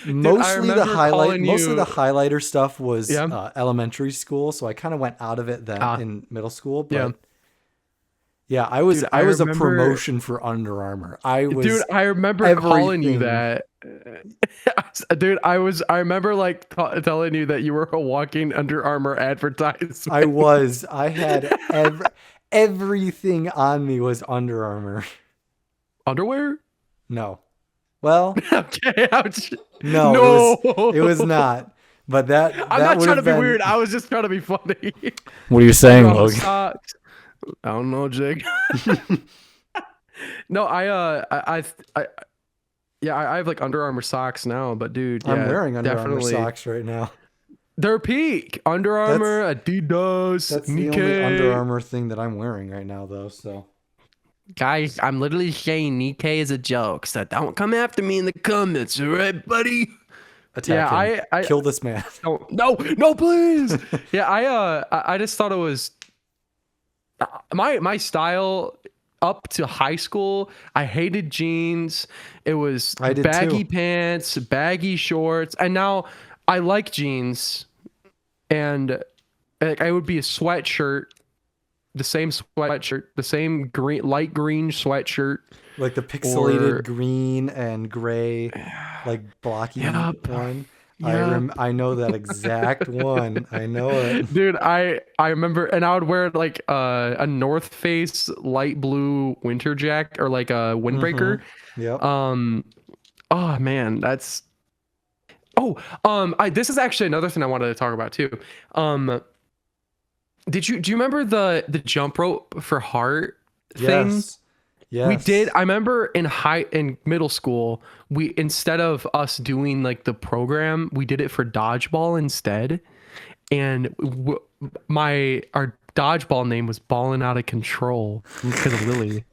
dude, I remember calling Most of the you. highlighter stuff was Yeah. elementary school, so I kind of went out of it then Ah, in middle school, yeah. but yeah, Dude, I was a promotion for Under Armour. I dude, was I remember calling you everything. that. Dude, I remember like telling you that you were a walking Under Armour I advertisement. was. I had everything on me was Under Armour. Underwear? No. Well, Okay, no, no. it was not. But I'm that not would trying to have be been. weird. I was just trying to be funny. What are you Under saying, Armour Logan? socks. I don't know, Jake. No, yeah, I have like Under Armour socks now, but dude, I'm yeah, wearing Under Armour definitely. socks right now. They're peak. Under That's Armour, Adidas, that's the only Under Nike. Armour thing that I'm wearing right now, though. So Guys, I'm literally saying Nikkei is a joke, so don't come after me in the comments, all right, buddy? Yeah, attack him, I kill this man. don't, no, no, please. Yeah, I just thought it was my style up to high school. I hated jeans. It was I did baggy too. pants, baggy shorts, and now I like jeans, and like I would be a sweatshirt, the same sweatshirt, the same light green sweatshirt, Like the pixelated or green and gray, like blocky yep, one. yep. I know that exact one. I know it. Dude, I remember, and I would wear like a North Face light blue winter jacket or like a Mm-hmm. windbreaker. Yep. Um, oh man, that's I this is actually another thing I wanted to talk about too. Um, do you remember the jump rope for heart thing? Yes. We did. Yes. I remember in middle school, we, instead of us doing like the program, we did it for dodgeball instead. And our dodgeball name was Balling Out of Control because of Lily.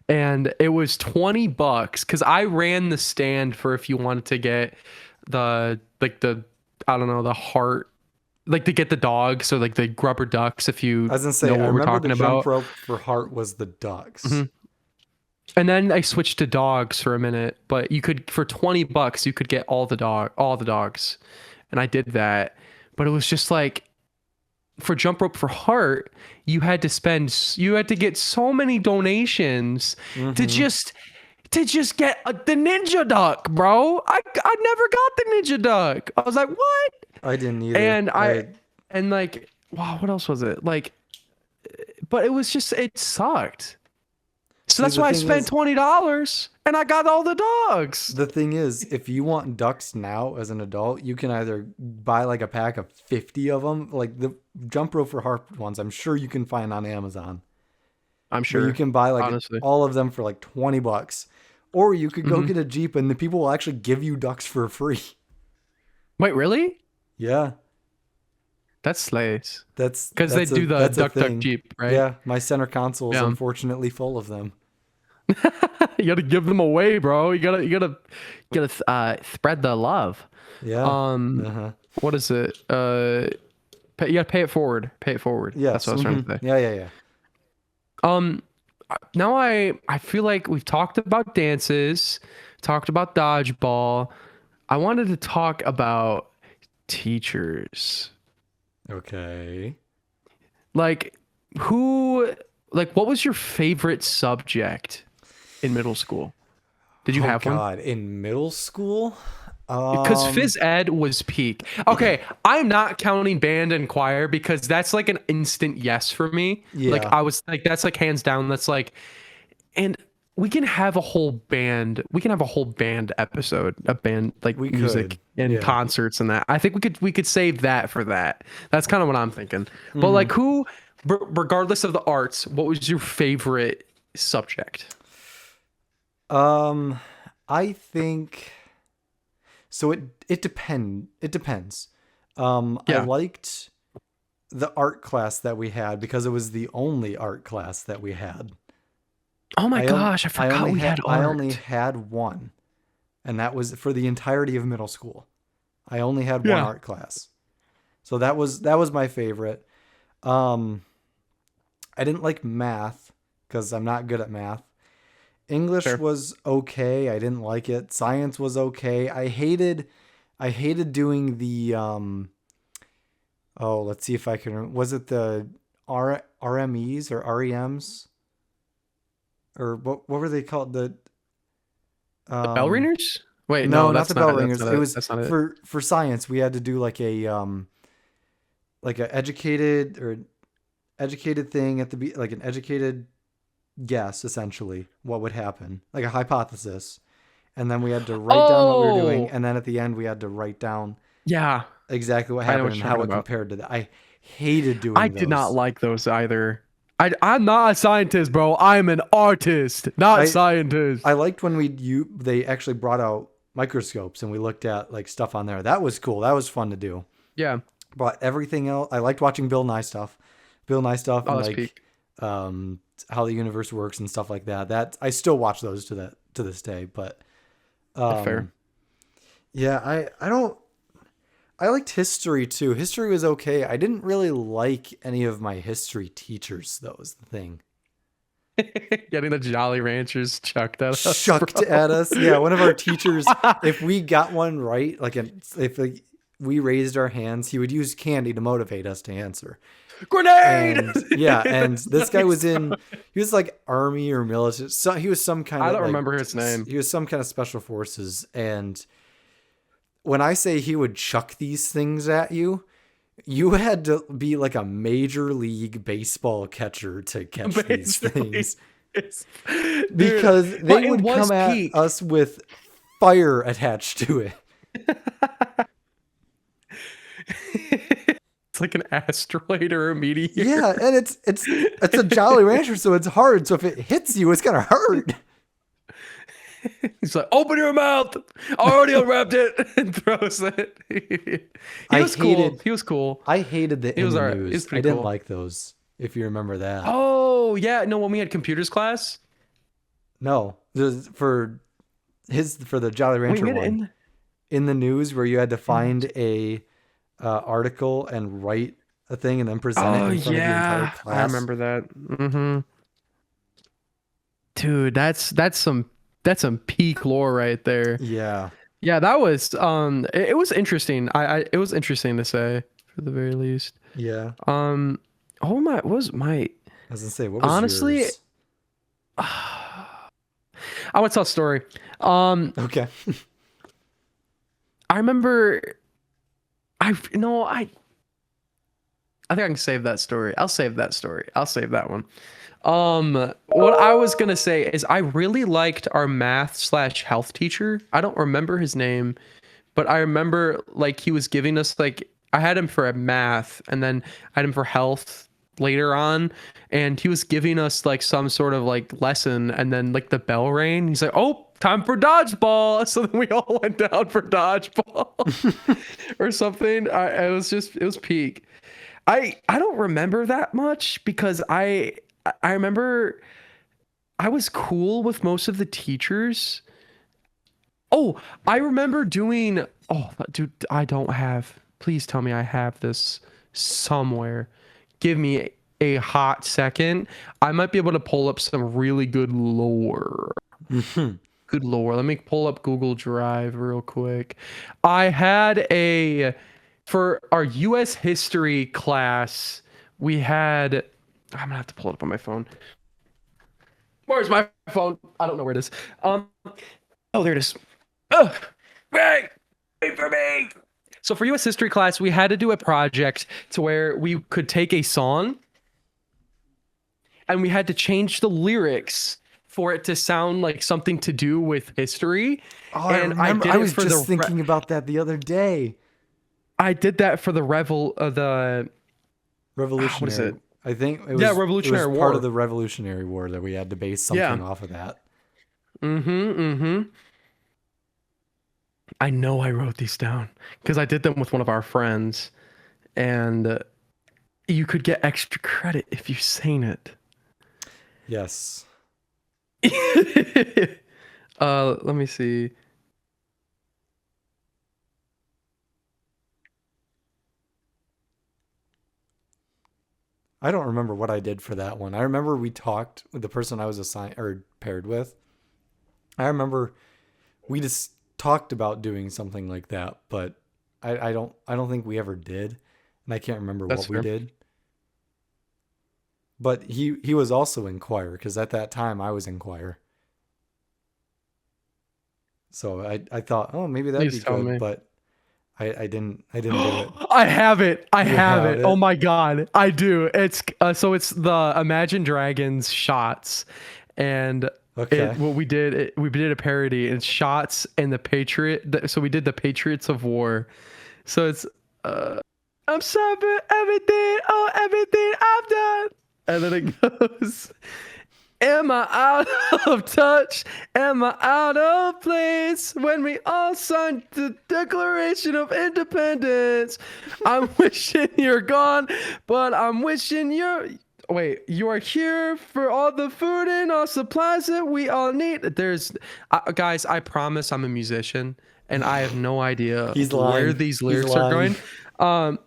And it was $20 because I ran the stand for if you wanted to get the I don't know, the heart, like to get the dogs or like the rubber ducks, if I you was gonna say, know I what we're remember the talking jump about. rope for heart was the ducks. Mhm. And then I switched to dogs for a minute, but you could, for $20 you could get all the dogs. And I did that. But it was just like, for jump rope for heart, you had to get so many donations to Mm-hmm. just get the ninja duck, bro. I never got the ninja duck. I was like, what? I didn't either. And I I and like, wow, what else was it? Like, but it was just, it sucked. So see that's the why I thing spent is, $20 and I got all the dogs. if you want ducks now as an adult, you can either buy like a pack of 50 of them, like the jump rope for heart ones. I'm sure you can find on Amazon, I'm but you sure, can buy like honestly. all of them for like $20. Or you could go Hmm. get a Jeep and the people will actually give you ducks for free. Wait, really? Yeah, That's slays. that's Because they that's a do the that's a duck duck thing. jeep, right? Yeah, my center console is Yeah. unfortunately full of them. You gotta give them away, bro. You gotta spread the love. Yeah. Um, Uh-huh. what is it? You gotta pay it forward. Pay it forward. That's Yes. what I was trying to say. Yeah, yeah, yeah. Um, now I feel like we've talked about dances, talked about dodgeball. I wanted to talk about teachers. Okay. Like, who, like, what was your favorite subject in middle school? Did you Oh have one? God, in middle school? Because Um, phys ed was peak. Okay, I'm not counting band and choir because that's like an instant yes for me. Like, yeah, I was like, that's like hands down. That's like, and we can have a whole band. We can have a whole band episode, a band like we could. music and Yeah. concerts and that. I think we could save that for that. That's kind of what I'm thinking. But Hmm. like, regardless of the arts, what was your favorite subject? Um, I think so it depends. I Yeah. liked the art class that we had because it was the only art class that we had. Oh my gosh, I I forgot only we had had I only art. had one, and that was for the entirety of middle school. I only had one Yeah. art class. So that was my favorite. Um, I didn't like math because I'm not good at math. English Fair. was okay. I didn't like it. Science was okay. I hated doing the oh, let's see if I can was it the RMEs or REMs or what were they called? The The bell um ringers? Wait, no, no, not the that's bell not that's ringers. not It it. was That's not it. for science we had to do like a educated thing at the like an educated guess essentially what would happen, like a hypothesis, and then we had to write down what we were doing, Oh, and then at the end we had to write down yeah. exactly what I know happened what and you're how talking it about. compared to that. I hated I doing did not those. like those either. I'm not a scientist, bro. I'm an artist, not a I scientist. I liked when they actually brought out microscopes and we looked at like stuff on there. That was cool. That was fun to do. Yeah. But everything else, I liked watching Bill Nye stuff, Oh, and that's like peak. how the universe works and stuff like that. That I still watch those to this day. But That's fair. um, yeah, I don't. I liked history too. History was okay. I didn't really like any of my history teachers, though, is the thing. Getting the Jolly Ranchers chucked at us, Shucked bro. at us. Yeah, one of our teachers, if we got one right, if like, we raised our hands, he would use candy to motivate us to answer. Grenade! And yeah, and That's this guy was nice. he was like army or military. So he was some kind I of don't like remember his name. he was some kind of special forces. And when I say he would chuck these things at you, you had to be like a major league baseball catcher to catch these Basically, things dude. because they But it would was come at peak. us with fire attached to it. It's like an asteroid or a Yeah, meteor. and it's a Jolly Rancher, so it's hard. So if it hits you, it's gonna hurt. He's like, open your mouth. I already unwrapped it, and throws it. He I was cool. hated He was cool. I hated the He in was the all right. He was news. I pretty didn't cool. like those. If you remember that. Oh yeah, no. When we had computers class, No, for the Jolly wait, Rancher we had it one in. in the news where you had to find a article and write a thing and then present it Oh in front of the entire yeah, I class. remember that. Dude, that's some peak lore right there. Yeah, Yeah, that was it was interesting. It was interesting to say for the very least. yeah. Um oh my what was my I was gonna say, what was honestly yours? I want to tell a story. Um Okay. I remember I no I think I can save that story. I'll save that story. I'll save that one. What I was gonna say is I really liked our math slash health teacher. I don't remember his name, but I remember like he was giving us like I had him for a math and then I had him for health later on, and he was giving us like some sort of like lesson, and then like the bell rang. He's like, "Oh, time for dodgeball!" So then we all went down for dodgeball or something. It was peak. I don't remember that much because I remember I was cool with most of the teachers. Oh, I remember doing. Oh, dude, I don't have. Please tell me I have this somewhere. Give me a hot second. I might be able to pull up some really good lore. Good lore. Let me pull up Google Drive real quick. I had a for our US history class, we had I'm gonna have to pull it up on my phone. Where's my phone? I don't know where it is. Oh, there it is. Ugh, wait for me. So for US history class, we had to do a project to where we could take a song and we had to change the lyrics for it to sound like something to do with history. Oh, I And I remember. did I it was for just thinking about that the other day. I did that for the the what is Revolutionary. it? I think Yeah, it was Revolutionary part of War. the Revolutionary War that we had to base Yeah. something off of that. Mm-hmm. I know I wrote these down because I did them with one of our friends, and you could get extra credit if you sang it. Yes. Let me see. I don't remember what I did for that one. I remember we talked with the person I was assigned or paired with. I remember we just talked about doing something like that, but I don't think we ever did, and I can't remember That's what we fair. did. But he was also in choir because at that time I was in choir. So I thought, oh, maybe that'd be Please tell good, me. but I didn't do it. I have it. I You have have it. Oh it. my god, I do. It's so it's the Imagine Dragons shots, and Okay. we did a parody. It's shots and the Patriot. So we did the Patriots of War. So it's I'm sorry for everything, oh everything I've done, and then it goes. Am I out of touch? Am I out of place? When we all signed the Declaration of Independence, I'm wishing you're gone, but I'm wishing you're. Wait, you are here for all the food and all supplies that we all need. Guys, I promise I'm a musician and I have no idea He's where lying. these He's lyrics are lying. going.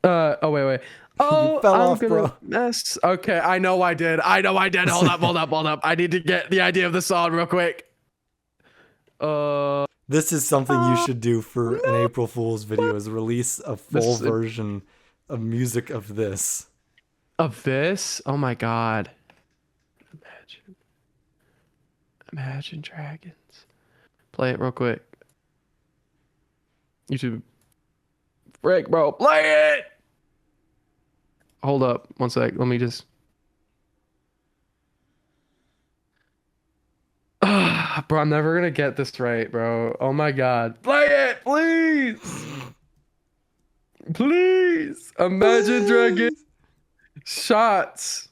Oh, wait. You Oh, fell I'm off, gonna bro. mess. Okay, I know I did. I know I did. Hold up. I need to get the idea of the song real quick. Uh, This is something you should do for an no, April Fool's video is release a full this is version of music of this. of this. Oh my god. Imagine, Imagine Dragons. Play it real quick. YouTube. Frick, bro. Play it. Hold up. One sec. Let me just. Bro, I'm never gonna get this right, bro. Oh my god. Play it, please. Please. Imagine Dragon Please. shots.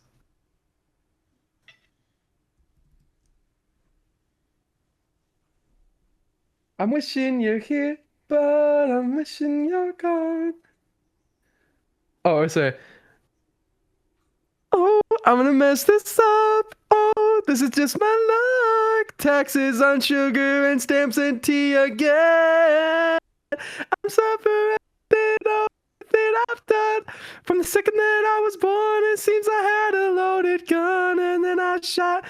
I'm wishing you're here, but I'm wishing you're gone. Oh, I say, oh, I'm gonna mess this up. Oh, this is just my luck. Taxes on sugar and stamps and tea again. I'm sorry for everything. From the second that I was born, it seems I had a loaded gun, and then I shot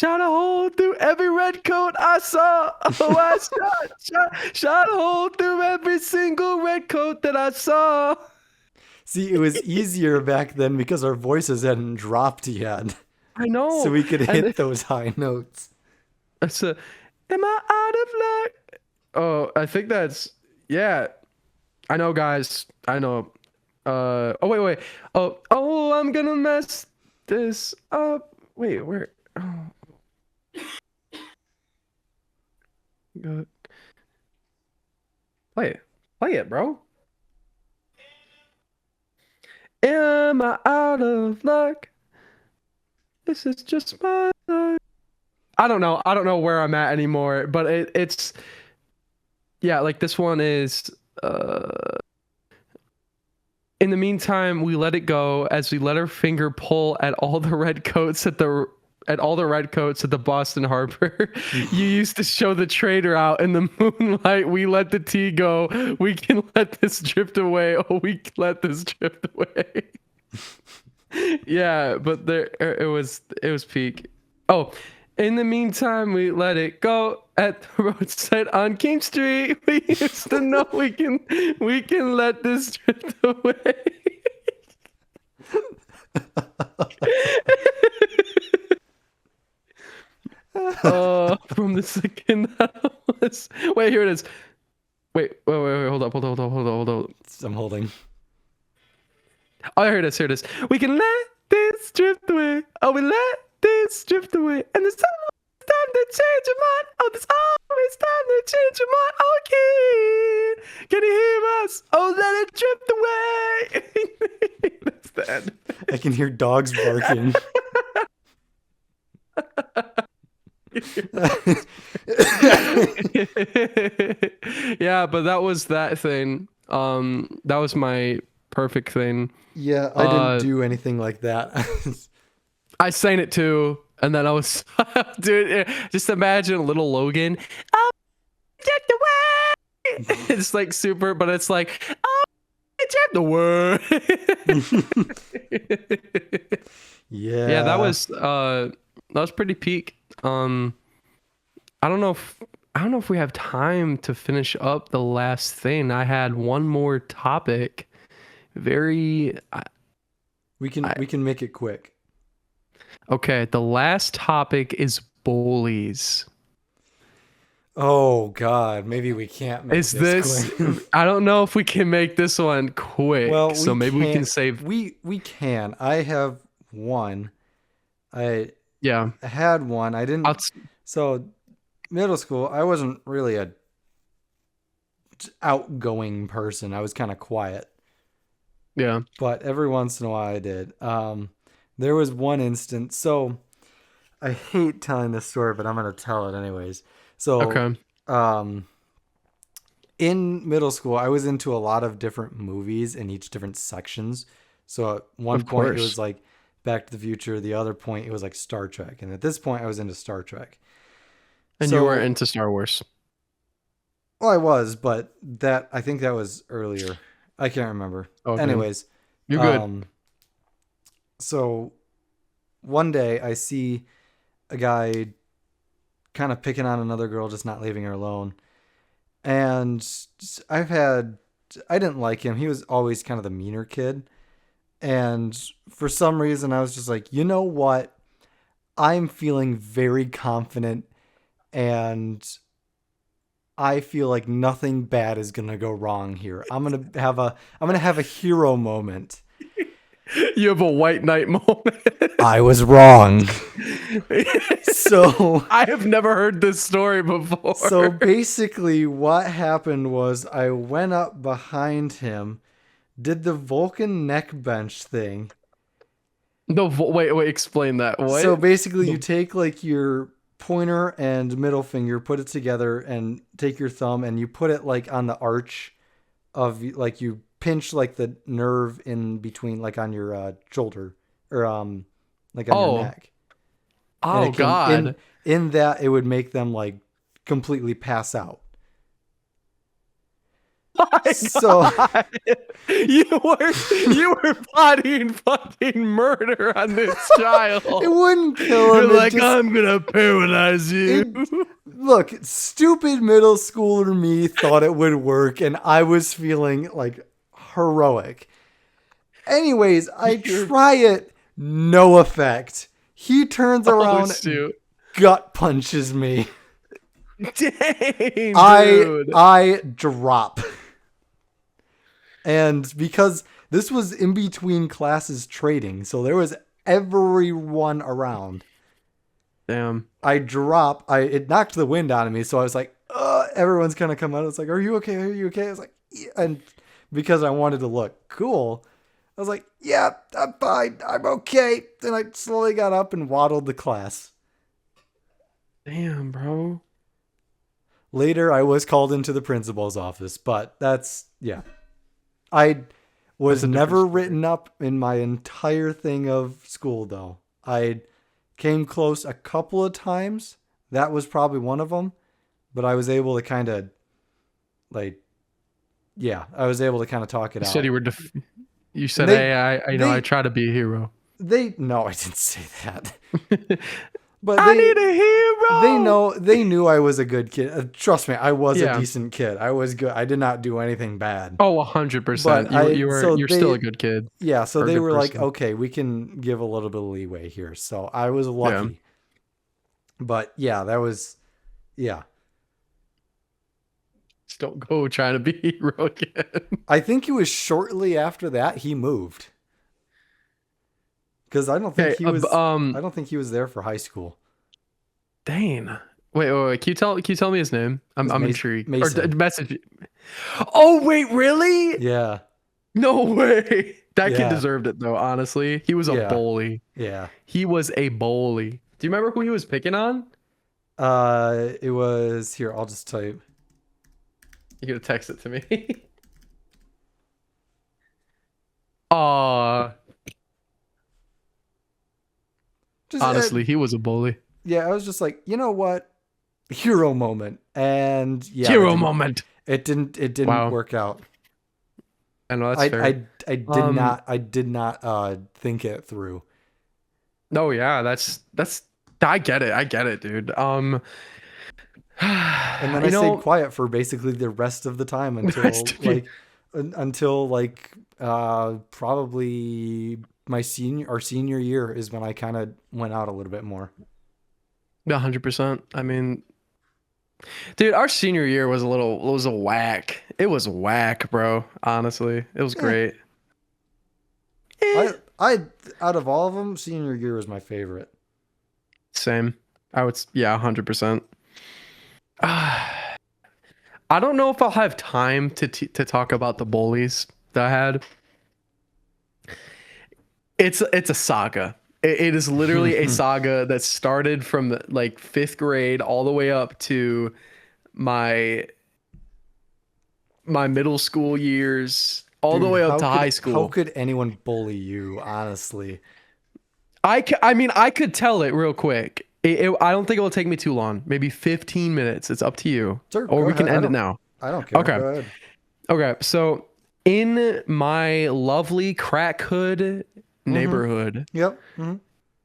a hole through every red coat I saw. Oh, I shot a hole through every single red coat that I saw. See, it was easier back then because our voices hadn't dropped yet. I So know. we could And hit those high notes. it's a, am I out of luck? Oh, I think that's, yeah. I know, guys. I know. Oh, wait. Oh, I'm gonna mess this up. Wait, where? Oh, God. Play it, bro. Am I out of luck? This is just my luck. I don't know. I don't know where I'm at anymore, but it's yeah, like this one is in the meantime, we let it go as we let our finger pull at all the red coats at the Boston Harbor. You used to show the trader out in the moonlight. We let the tea go. We can let this drift away. Oh, we can let this drift away. Yeah, but it was peak. Oh, in the meantime, we let it go at the roadside on King Street. We used to know we can let this drift away. From the second that was. Wait, here it is. Wait. Hold up. I'm holding. Oh, here it is. Here it is. We can let this drift away. Oh, we let this drift away. And there's always time to change your mind. Oh, there's always time to change your mind. Oh, can you hear us? Oh, let it drift away. That's the end. I can hear dogs barking. Yeah, but that was that thing. That was my perfect thing. Yeah, I didn't do anything like that. I sang it too, and then I was, dude. Just imagine little Logan. Oh, get away! It's like super, but it's like, oh, get away. Yeah. Yeah, that was pretty peak. I don't know if we have time to finish up the last thing. I had one more topic. Very We can make it quick. okay. The last topic is bullies. Oh God, maybe we can't make Is this this? quick. I don't know if we can make this one quick. Well, So maybe we can save. We can. I have one. I Yeah. had one. I didn't. So middle school, I wasn't really a outgoing person. I was kind of quiet. Yeah. But every once in a while I did. There was one instance. So I hate telling this story, but I'm going to tell it anyways. So, Okay. in middle school, I was into a lot of different movies in each different sections. So at one Of point it course. was like Back to the Future. The other point it was like Star Trek. And at this point I was into Star Trek. And you were into Star Wars. Well, I was, but I think that was earlier. I can't remember. Okay. Anyways, You're good. So one day I see a guy kind of picking on another girl, just not leaving her alone. And I didn't like him. He was always kind of the meaner kid. And for some reason I was just like, you know what? I'm feeling very confident and I feel like nothing bad is going to go wrong here. I'm going to have a hero moment. You have a white knight moment. I was wrong. So I have never heard this story before. So basically what happened was I went up behind him, did the Vulcan neck bench thing. No, wait, explain that. What? So basically you take like your pointer and middle finger, put it together and take your thumb and you put it like on the arch of like you pinch like the nerve in between like on your shoulder or like on your neck. Oh God. In that it would make them like completely pass out. My So God. You were plotting fucking murder on this it child. wouldn't kill You're him. It like, just I'm gonna paralyze you. it look, stupid middle schooler me thought it would work, and I was feeling like heroic. Anyways, I You're try it, no effect. He turns oh around, shoot. gut punches me. Dang, I dude. I drop. And because this was in between classes trading, so there was everyone around. Damn. I drop. It knocked the wind out of me, so I was like, everyone's kind of come out. It's like, are you okay? Are you okay? I was like, yeah. And because I wanted to look cool, I was like, yeah, I'm fine. I'm okay. Then I slowly got up and waddled to class. Damn, bro. Later, I was called into the principal's office, but that's, yeah. I That's was a different never story. written up in my entire thing of school, though. I came close a couple of times. That was probably one of them, but I was able to kind of, like, yeah, I was able to kind of talk it You said out. you And said, hey, I they, try to be a hero. no, I didn't say that. But I need a hero. they knew I was a good kid. Trust me, I was a Yeah. decent kid. I was good. I did not do anything bad. Oh, 100%. But You're still a good kid yeah, so or a they good were like, person. okay, we can give a little bit of leeway here. So I was Yeah. lucky. But yeah, yeah. Just don't go trying to be a hero again. I think it was shortly after that he moved. Because Okay. I don't think he was there for high school. Dane. Wait. Can you tell me his name? It was I'm intrigued. Or Mason. message. Oh, wait, really? Yeah. No way. That kid Yeah. deserved it though, honestly. He was a Yeah. bully. Yeah. He was a bully. Do you remember who he was picking on? It was here, I'll just tell you. You gotta text it to me. Aw, Just honestly, he was a bully. yeah, I was just like, you know what? Hero moment. And yeah, Hero moment. it didn't Wow. work out. I know that's fair. Um, I did not think it through. no, yeah, that's I get it. I get it, dude. And then I you stayed know, quiet for basically the rest of the time the rest until of you, probably my senior year is when I kind of went out a little bit more. 100%. I mean, dude, our senior year was a whack. It was whack, bro. Honestly, it was Eh, great. Eh, I out of all of them, senior year was my favorite. same. Yeah, 100%. I don't know if I'll have time to talk about the bullies that I had. It's a saga. It is literally a saga that started from like fifth grade all the way up to my my middle school years, all the Dude, way up to high how school. could anyone bully you, honestly? I mean, I could tell it real quick. I don't think it will take me too long. Maybe 15 minutes. It's up to you. Sir, Or go we can ahead. end it now. I don't care. Okay. Go ahead. Okay. So, in my lovely crack hood Mhm. neighborhood, Yep. Mhm.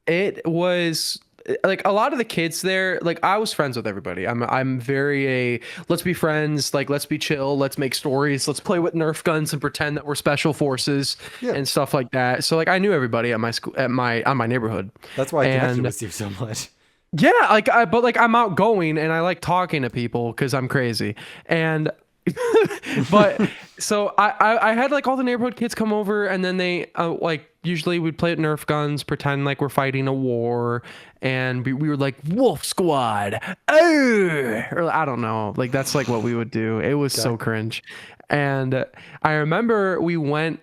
it was like a lot of the kids there, like I was friends with everybody. I'm very let's be friends, like let's be chill, let's make stories, let's play with Nerf guns and pretend that we're special forces Yeah. and stuff like that. So like I knew everybody at my school, at my on my neighborhood. That's why I connected And with you so much. yeah, but like I'm outgoing and I like talking to people because I'm crazy. And but so I had like all the neighborhood kids come over and then they like usually we'd play with Nerf guns, pretend like we're fighting a war, and we were like Wolf Squad, oh, or I don't know, like that's like what we would do. It was Okay. so cringe. And I remember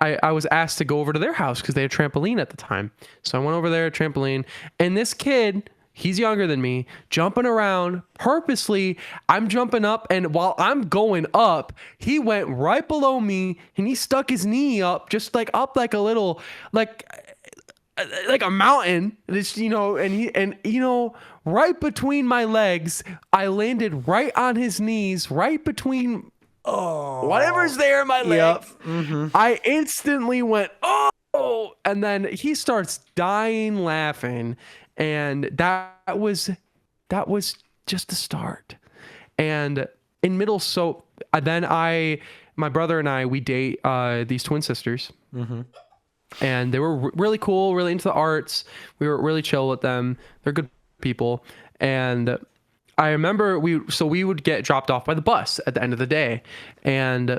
I was asked to go over to their house because they had a trampoline at the time. So I went over there, trampoline, and this kid, he's younger than me, jumping around purposely. I'm jumping up, and while I'm going up, he went right below me and he stuck his knee up, just like up like a little, like a mountain. This, right between my legs, I landed right on his knees, right between Oh, whatever's there in my yep. legs. Mm-hmm. I instantly went, oh, and then he starts dying laughing. And that was just the start. And in middle, so then my brother and I, we date these twin sisters. Mm-hmm. And they were really cool, really into the arts. We were really chill with them. They're good people. And I remember we would get dropped off by the bus at the end of the day. And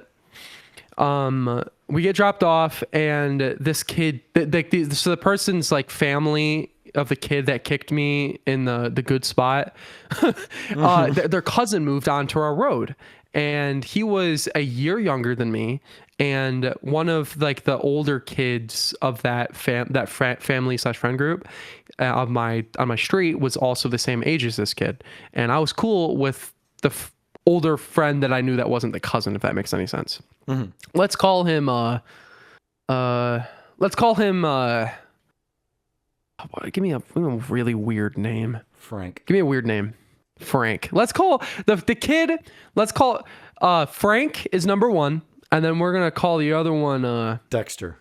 we get dropped off, and this kid, so the person's like family of the kid that kicked me in the good spot, their cousin moved onto our road, and he was a year younger than me, and one of like the older kids of that family slash friend group on my street was also the same age as this kid, and I was cool with the older friend that I knew that wasn't the cousin, if that makes any sense. Mm-hmm. Let's call him let's call him give me a really weird name. Frank. Give me a weird name. Frank. Let's call the kid, let's call Frank is number one, and then we're gonna call the other one Dexter.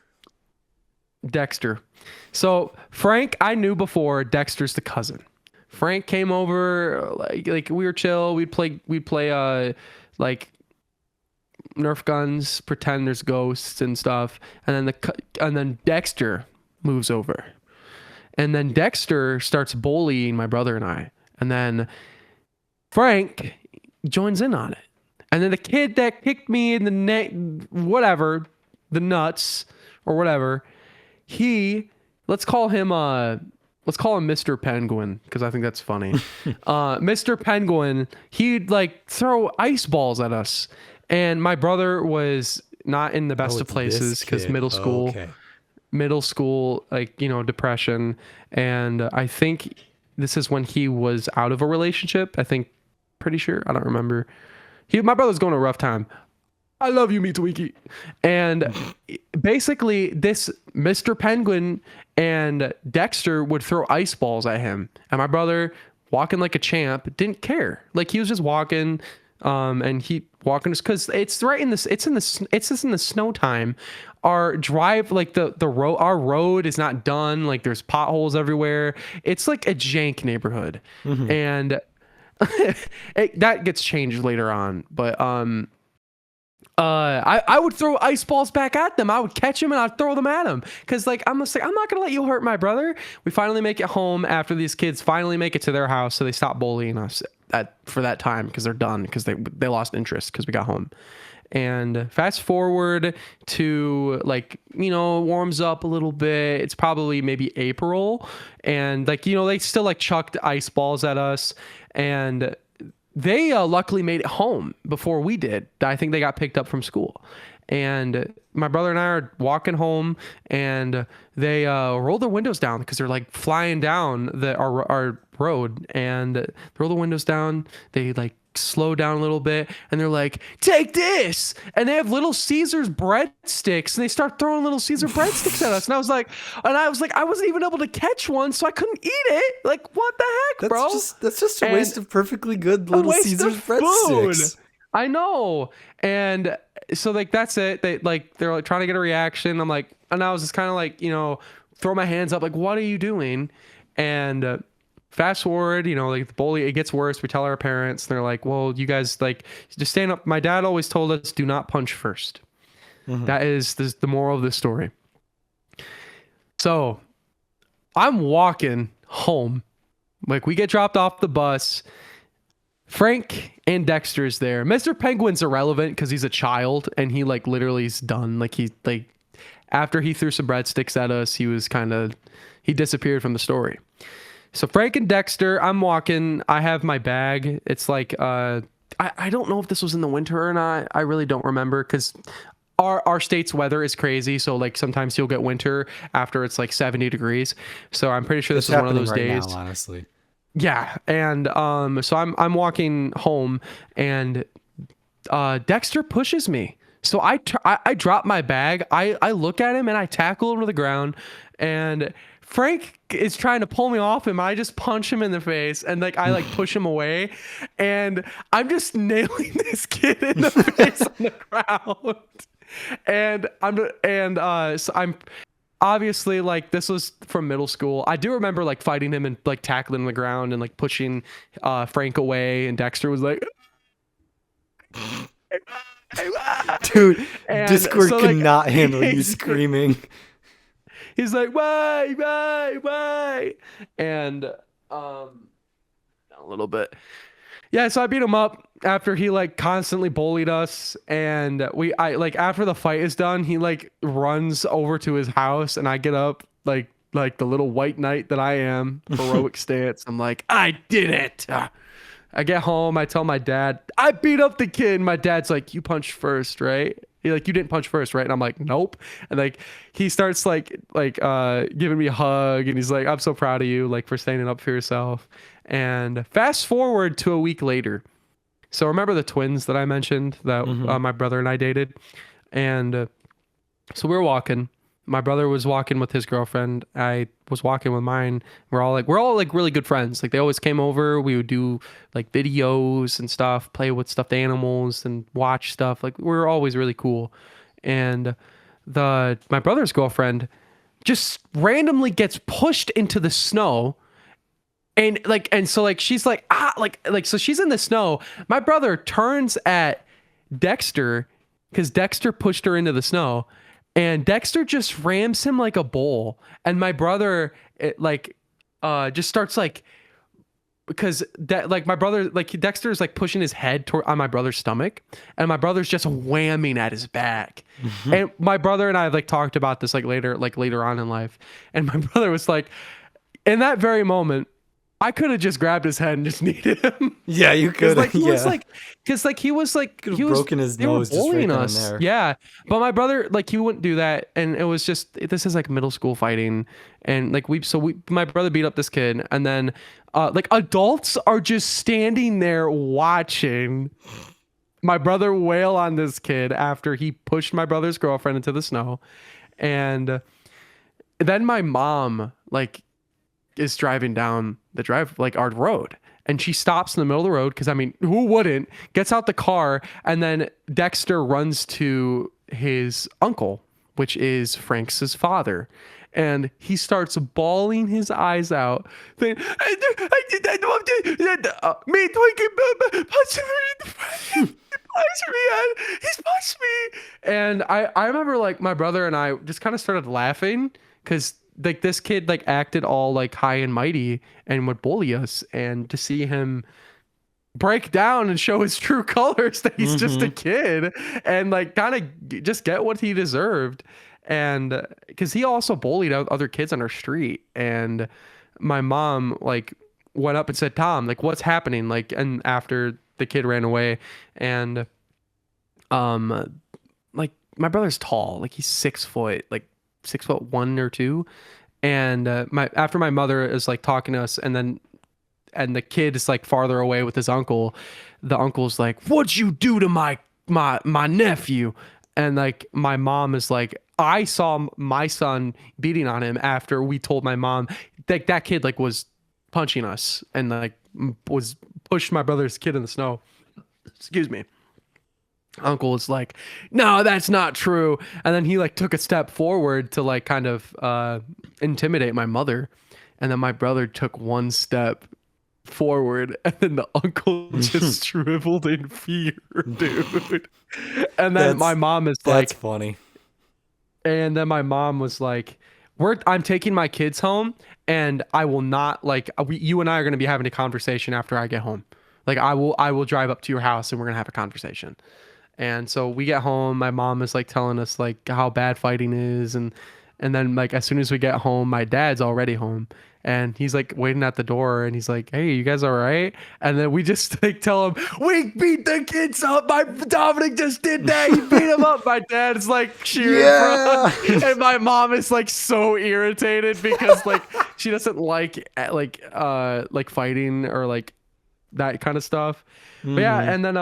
Dexter. So Frank I knew before, Dexter's the cousin. Frank came over, like we were chill, we'd play like Nerf guns, pretend there's ghosts and stuff, and then Dexter moves over, and then Dexter starts bullying my brother and I, and then Frank joins in on it, and then the kid that kicked me in the neck, whatever, the nuts or whatever, let's call him Mr. Penguin, because I think that's funny. Mr. Penguin, he'd like throw ice balls at us. And my brother was not in the best of places because middle school, like, depression. And I think this is when he was out of a relationship. Pretty sure. I don't remember. My brother's going a rough time. I love you, Mitsuiki. And basically, this Mr. Penguin and Dexter would throw ice balls at him. And my brother, walking like a champ, didn't care. Like, he was just walking, and he walking because it's right in this. It's just in the snow time. Our drive, like the road, our road is not done. Like, there's potholes everywhere. It's like a jank neighborhood, and that gets changed later on. But I would throw ice balls back at them. I would catch them and I'd throw them at them. Cause like, I'm not gonna let you hurt my brother. We finally make it home after these kids finally make it to their house. So they stop bullying us for that time. Cause they're done. Cause they lost interest cause we got home. And fast forward to like, warms up a little bit. It's probably maybe April. And like, they still like chucked ice balls at us, and they luckily made it home before we did. I think they got picked up from school. And my brother and I are walking home, and they roll their windows down because they're like flying down our road, and they roll the windows down. They like slow down a little bit, and they're like, take this. And they have Little Caesars breadsticks, and they start throwing Little Caesar breadsticks at us. And I was like, I wasn't even able to catch one, so I couldn't eat it. Like, what the heck, bro? That's just a waste of perfectly good Little Caesars breadsticks. I know. And so like, that's it. They're like trying to get a reaction. I'm like, and I was just kind of like, throw my hands up, like, what are you doing? And fast forward, like the bully, it gets worse. We tell our parents, they're like, well, you guys like just stand up. My dad always told us, do not punch first. That is the moral of this story. So I'm walking home. Like, we get dropped off the bus. Frank and Dexter's there. Mr. Penguin's irrelevant because he's a child, and he like literally is done. Like, after he threw some breadsticks at us, he disappeared from the story. So Frank and Dexter, I'm walking. I have my bag. It's like I don't know if this was in the winter or not. I really don't remember because our state's weather is crazy. So like sometimes you'll get winter after it's like 70 degrees. So I'm pretty sure this is one of those days. Now, honestly. Yeah, and so I'm walking home, and Dexter pushes me. So I drop my bag. I look at him and I tackle him to the ground, and Frank is trying to pull me off him. I just punch him in the face and like I like push him away, and I'm just nailing this kid in the face on the ground. So I'm obviously like this was from middle school. I do remember like fighting him and like tackling him on the ground and like pushing Frank away, and Dexter was like Dude, and Discord so like cannot handle you screaming. he's like why, and a little bit. Yeah, so I beat him up after he like constantly bullied us, and I like after the fight is done, he like runs over to his house, and I get up like the little white knight that I am, heroic stance. I'm like, I did it. I get home, I tell my dad, I beat up the kid. My dad's like, you punched first, right? He like, you didn't punch first, right? And I'm like, nope. And like he starts like giving me a hug, and he's like, I'm so proud of you, like for standing up for yourself. And fast forward to a week later. So remember the twins that I mentioned that my brother and I dated? And so we were walking. My brother was walking with his girlfriend. I was walking with mine. We're all like really good friends. Like they always came over. We would do like videos and stuff, play with stuffed animals and watch stuff. Like we were always really cool. And my brother's girlfriend just randomly gets pushed into the snow. And so she's like, so she's in the snow. My brother turns at Dexter because Dexter pushed her into the snow, and Dexter just rams him like a bull. And my brother just starts like, because my brother, like Dexter's like pushing his head on my brother's stomach, and my brother's just whamming at his back. And my brother and I have like talked about this like later on in life. And my brother was like, in that very moment, I could have just grabbed his head and just kneed him. Yeah, you could. Like he was like, because like he was like could have broken his nose just right then and there. Yeah, but my brother like he wouldn't do that, and it was just this is like middle school fighting, and like my brother beat up this kid, and then like adults are just standing there watching my brother wail on this kid after he pushed my brother's girlfriend into the snow, and then my mom like is driving down our road, and she stops in the middle of the road because I mean who wouldn't, gets out the car, and then Dexter runs to his uncle, which is Frank's father, and he starts bawling his eyes out saying, I did that, me Twinkie punched me in the he's punched me. And I remember like my brother and I just kind of started laughing because like this kid like acted all like high and mighty and would bully us, and to see him break down and show his true colors that he's just a kid and like kind of just get what he deserved. And because he also bullied other kids on our street, and my mom like went up and said, Tom, like what's happening? Like, and after the kid ran away, and like my brother's tall, like he's 6 foot, like 6'1" or 2, and after my mother is like talking to us, and the kid is like farther away with his uncle, the uncle's like, what'd you do to my nephew? And like my mom is like, I saw my son beating on him after we told my mom that kid like was punching us and like was pushed my brother's kid in the snow. Excuse me. Uncle is like, no, that's not true. And then he like took a step forward to like kind of intimidate my mother, and then my brother took one step forward, and then the uncle just shriveled in fear, dude. And then my mom is like, that's funny. And then my mom was like, I'm taking my kids home, and I will not like you and I are going to be having a conversation after I get home. Like I will drive up to your house and we're going to have a conversation. And so we get home, my mom is like telling us like how bad fighting is, and then like as soon as we get home, my dad's already home, and he's like waiting at the door, and he's like, hey, you guys all right? And then we just like tell him, we beat the kids up. Dominic just did that. He beat him up. My dad's like cheering, Yeah. and my mom is like so irritated because like she doesn't like fighting or like that kind of stuff. But yeah, and then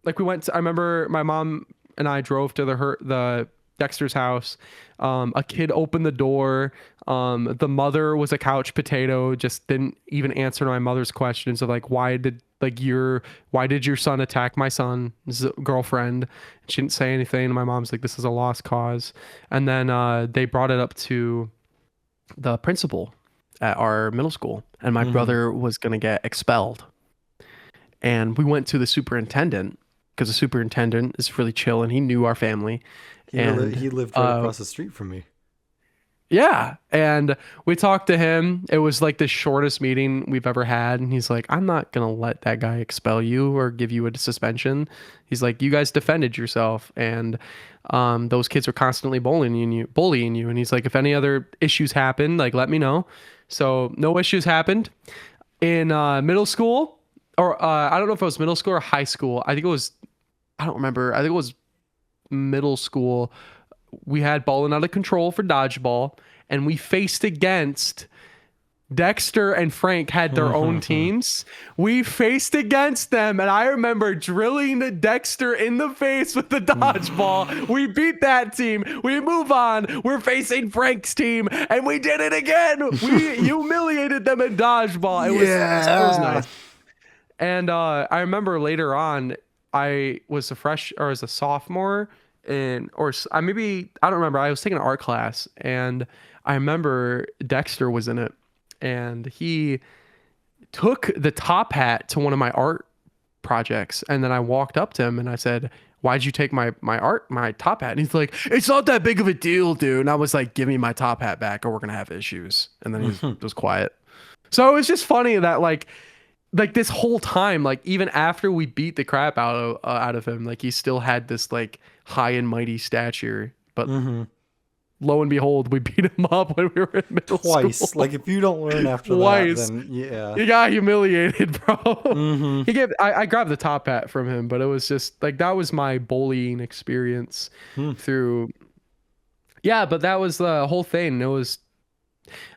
like I remember my mom and I drove to the Dexter's house. A kid opened the door. The mother was a couch potato, just didn't even answer my mother's questions of like, why did your son attack my son's girlfriend? She didn't say anything. And my mom's like, this is a lost cause. And then they brought it up to the principal at our middle school, and my brother was going to get expelled. And we went to the superintendent because the superintendent is really chill and he knew our family. He lived right across the street from me. Yeah. And we talked to him. It was like the shortest meeting we've ever had. And he's like, I'm not going to let that guy expel you or give you a suspension. He's like, you guys defended yourself. And those kids are constantly bullying you. And he's like, if any other issues happen, like, let me know. So no issues happened in middle school, or I don't know if it was middle school or high school. I don't remember. I think it was middle school. We had Ballin' Out of Control for dodgeball, and we faced against Dexter and Frank had their own teams. We faced against them, and I remember drilling Dexter in the face with the dodgeball. We beat that team. We move on. We're facing Frank's team, and we did it again. We humiliated them in dodgeball. It was nice. And I remember later on, I was a sophomore, I don't remember. I was taking an art class, and I remember Dexter was in it. And he took the top hat to one of my art projects. And then I walked up to him and I said, why'd you take my top hat? And he's like, it's not that big of a deal, dude. And I was like, give me my top hat back or we're going to have issues. And then he was quiet. So it was just funny that like this whole time, like even after we beat the crap out of him, like he still had this like high and mighty stature. But lo and behold, we beat him up when we were in middle Twice. school. Like if you don't learn after that, then yeah. You got humiliated, bro. I grabbed the top hat from him, but it was just like that was my bullying experience through. Yeah, but that was the whole thing. It was,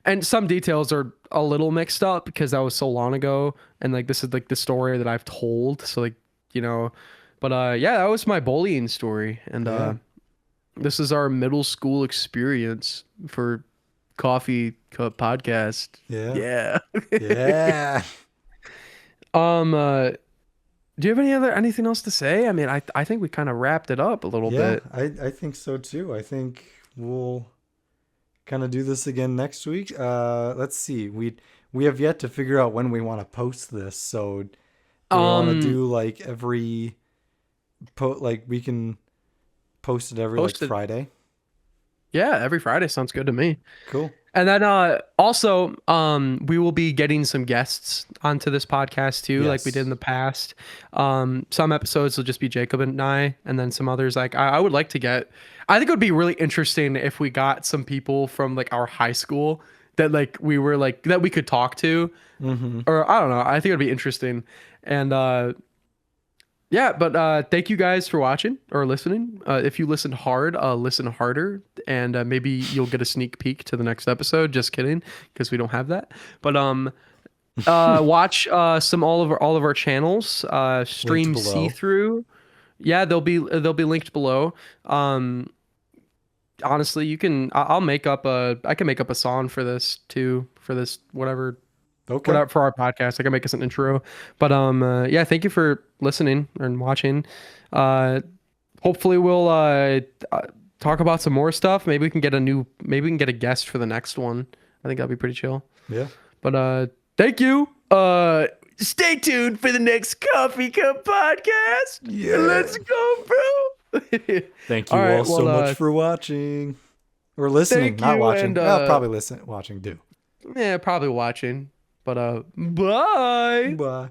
and some details are a little mixed up because that was so long ago, and like this is like the story that I've told. So like but yeah, that was my bullying story, and this is our middle school experience for Coffee Cup Podcast. Yeah. Yeah. Do you have anything else to say? I mean, I think we kind of wrapped it up a little bit. I think so too. I think we'll kind of do this again next week. Let's see. We have yet to figure out when we want to post this. So do we want to do like every we can post it every Friday? Yeah, every Friday sounds good to me. Cool. And then also we will be getting some guests onto this podcast too, like we did in the past. Some episodes will just be Jacob and I, and then some others like I would like to get. I think it would be really interesting if we got some people from like our high school that like we were like that we could talk to, or I don't know. I think it'd be interesting. And yeah, but thank you guys for watching or listening. If you listened hard, listen harder, and maybe you'll get a sneak peek to the next episode. Just kidding, because we don't have that. But watch all of our channels. Stream See Through. Yeah, they'll be linked below. Honestly, you can. I can make up a song for this too. For this whatever. Okay. For our podcast, I can make us an intro. But yeah, thank you for listening and watching. Hopefully we'll talk about some more stuff. Maybe we can get a guest for the next one. I think that'd be pretty chill. Yeah. But thank you. Stay tuned for the next Coffee Cup Podcast. Yeah. Let's go, bro. Thank you all so much for watching. Or listening, not watching. Probably watching too. Yeah, probably watching. But bye. Bye.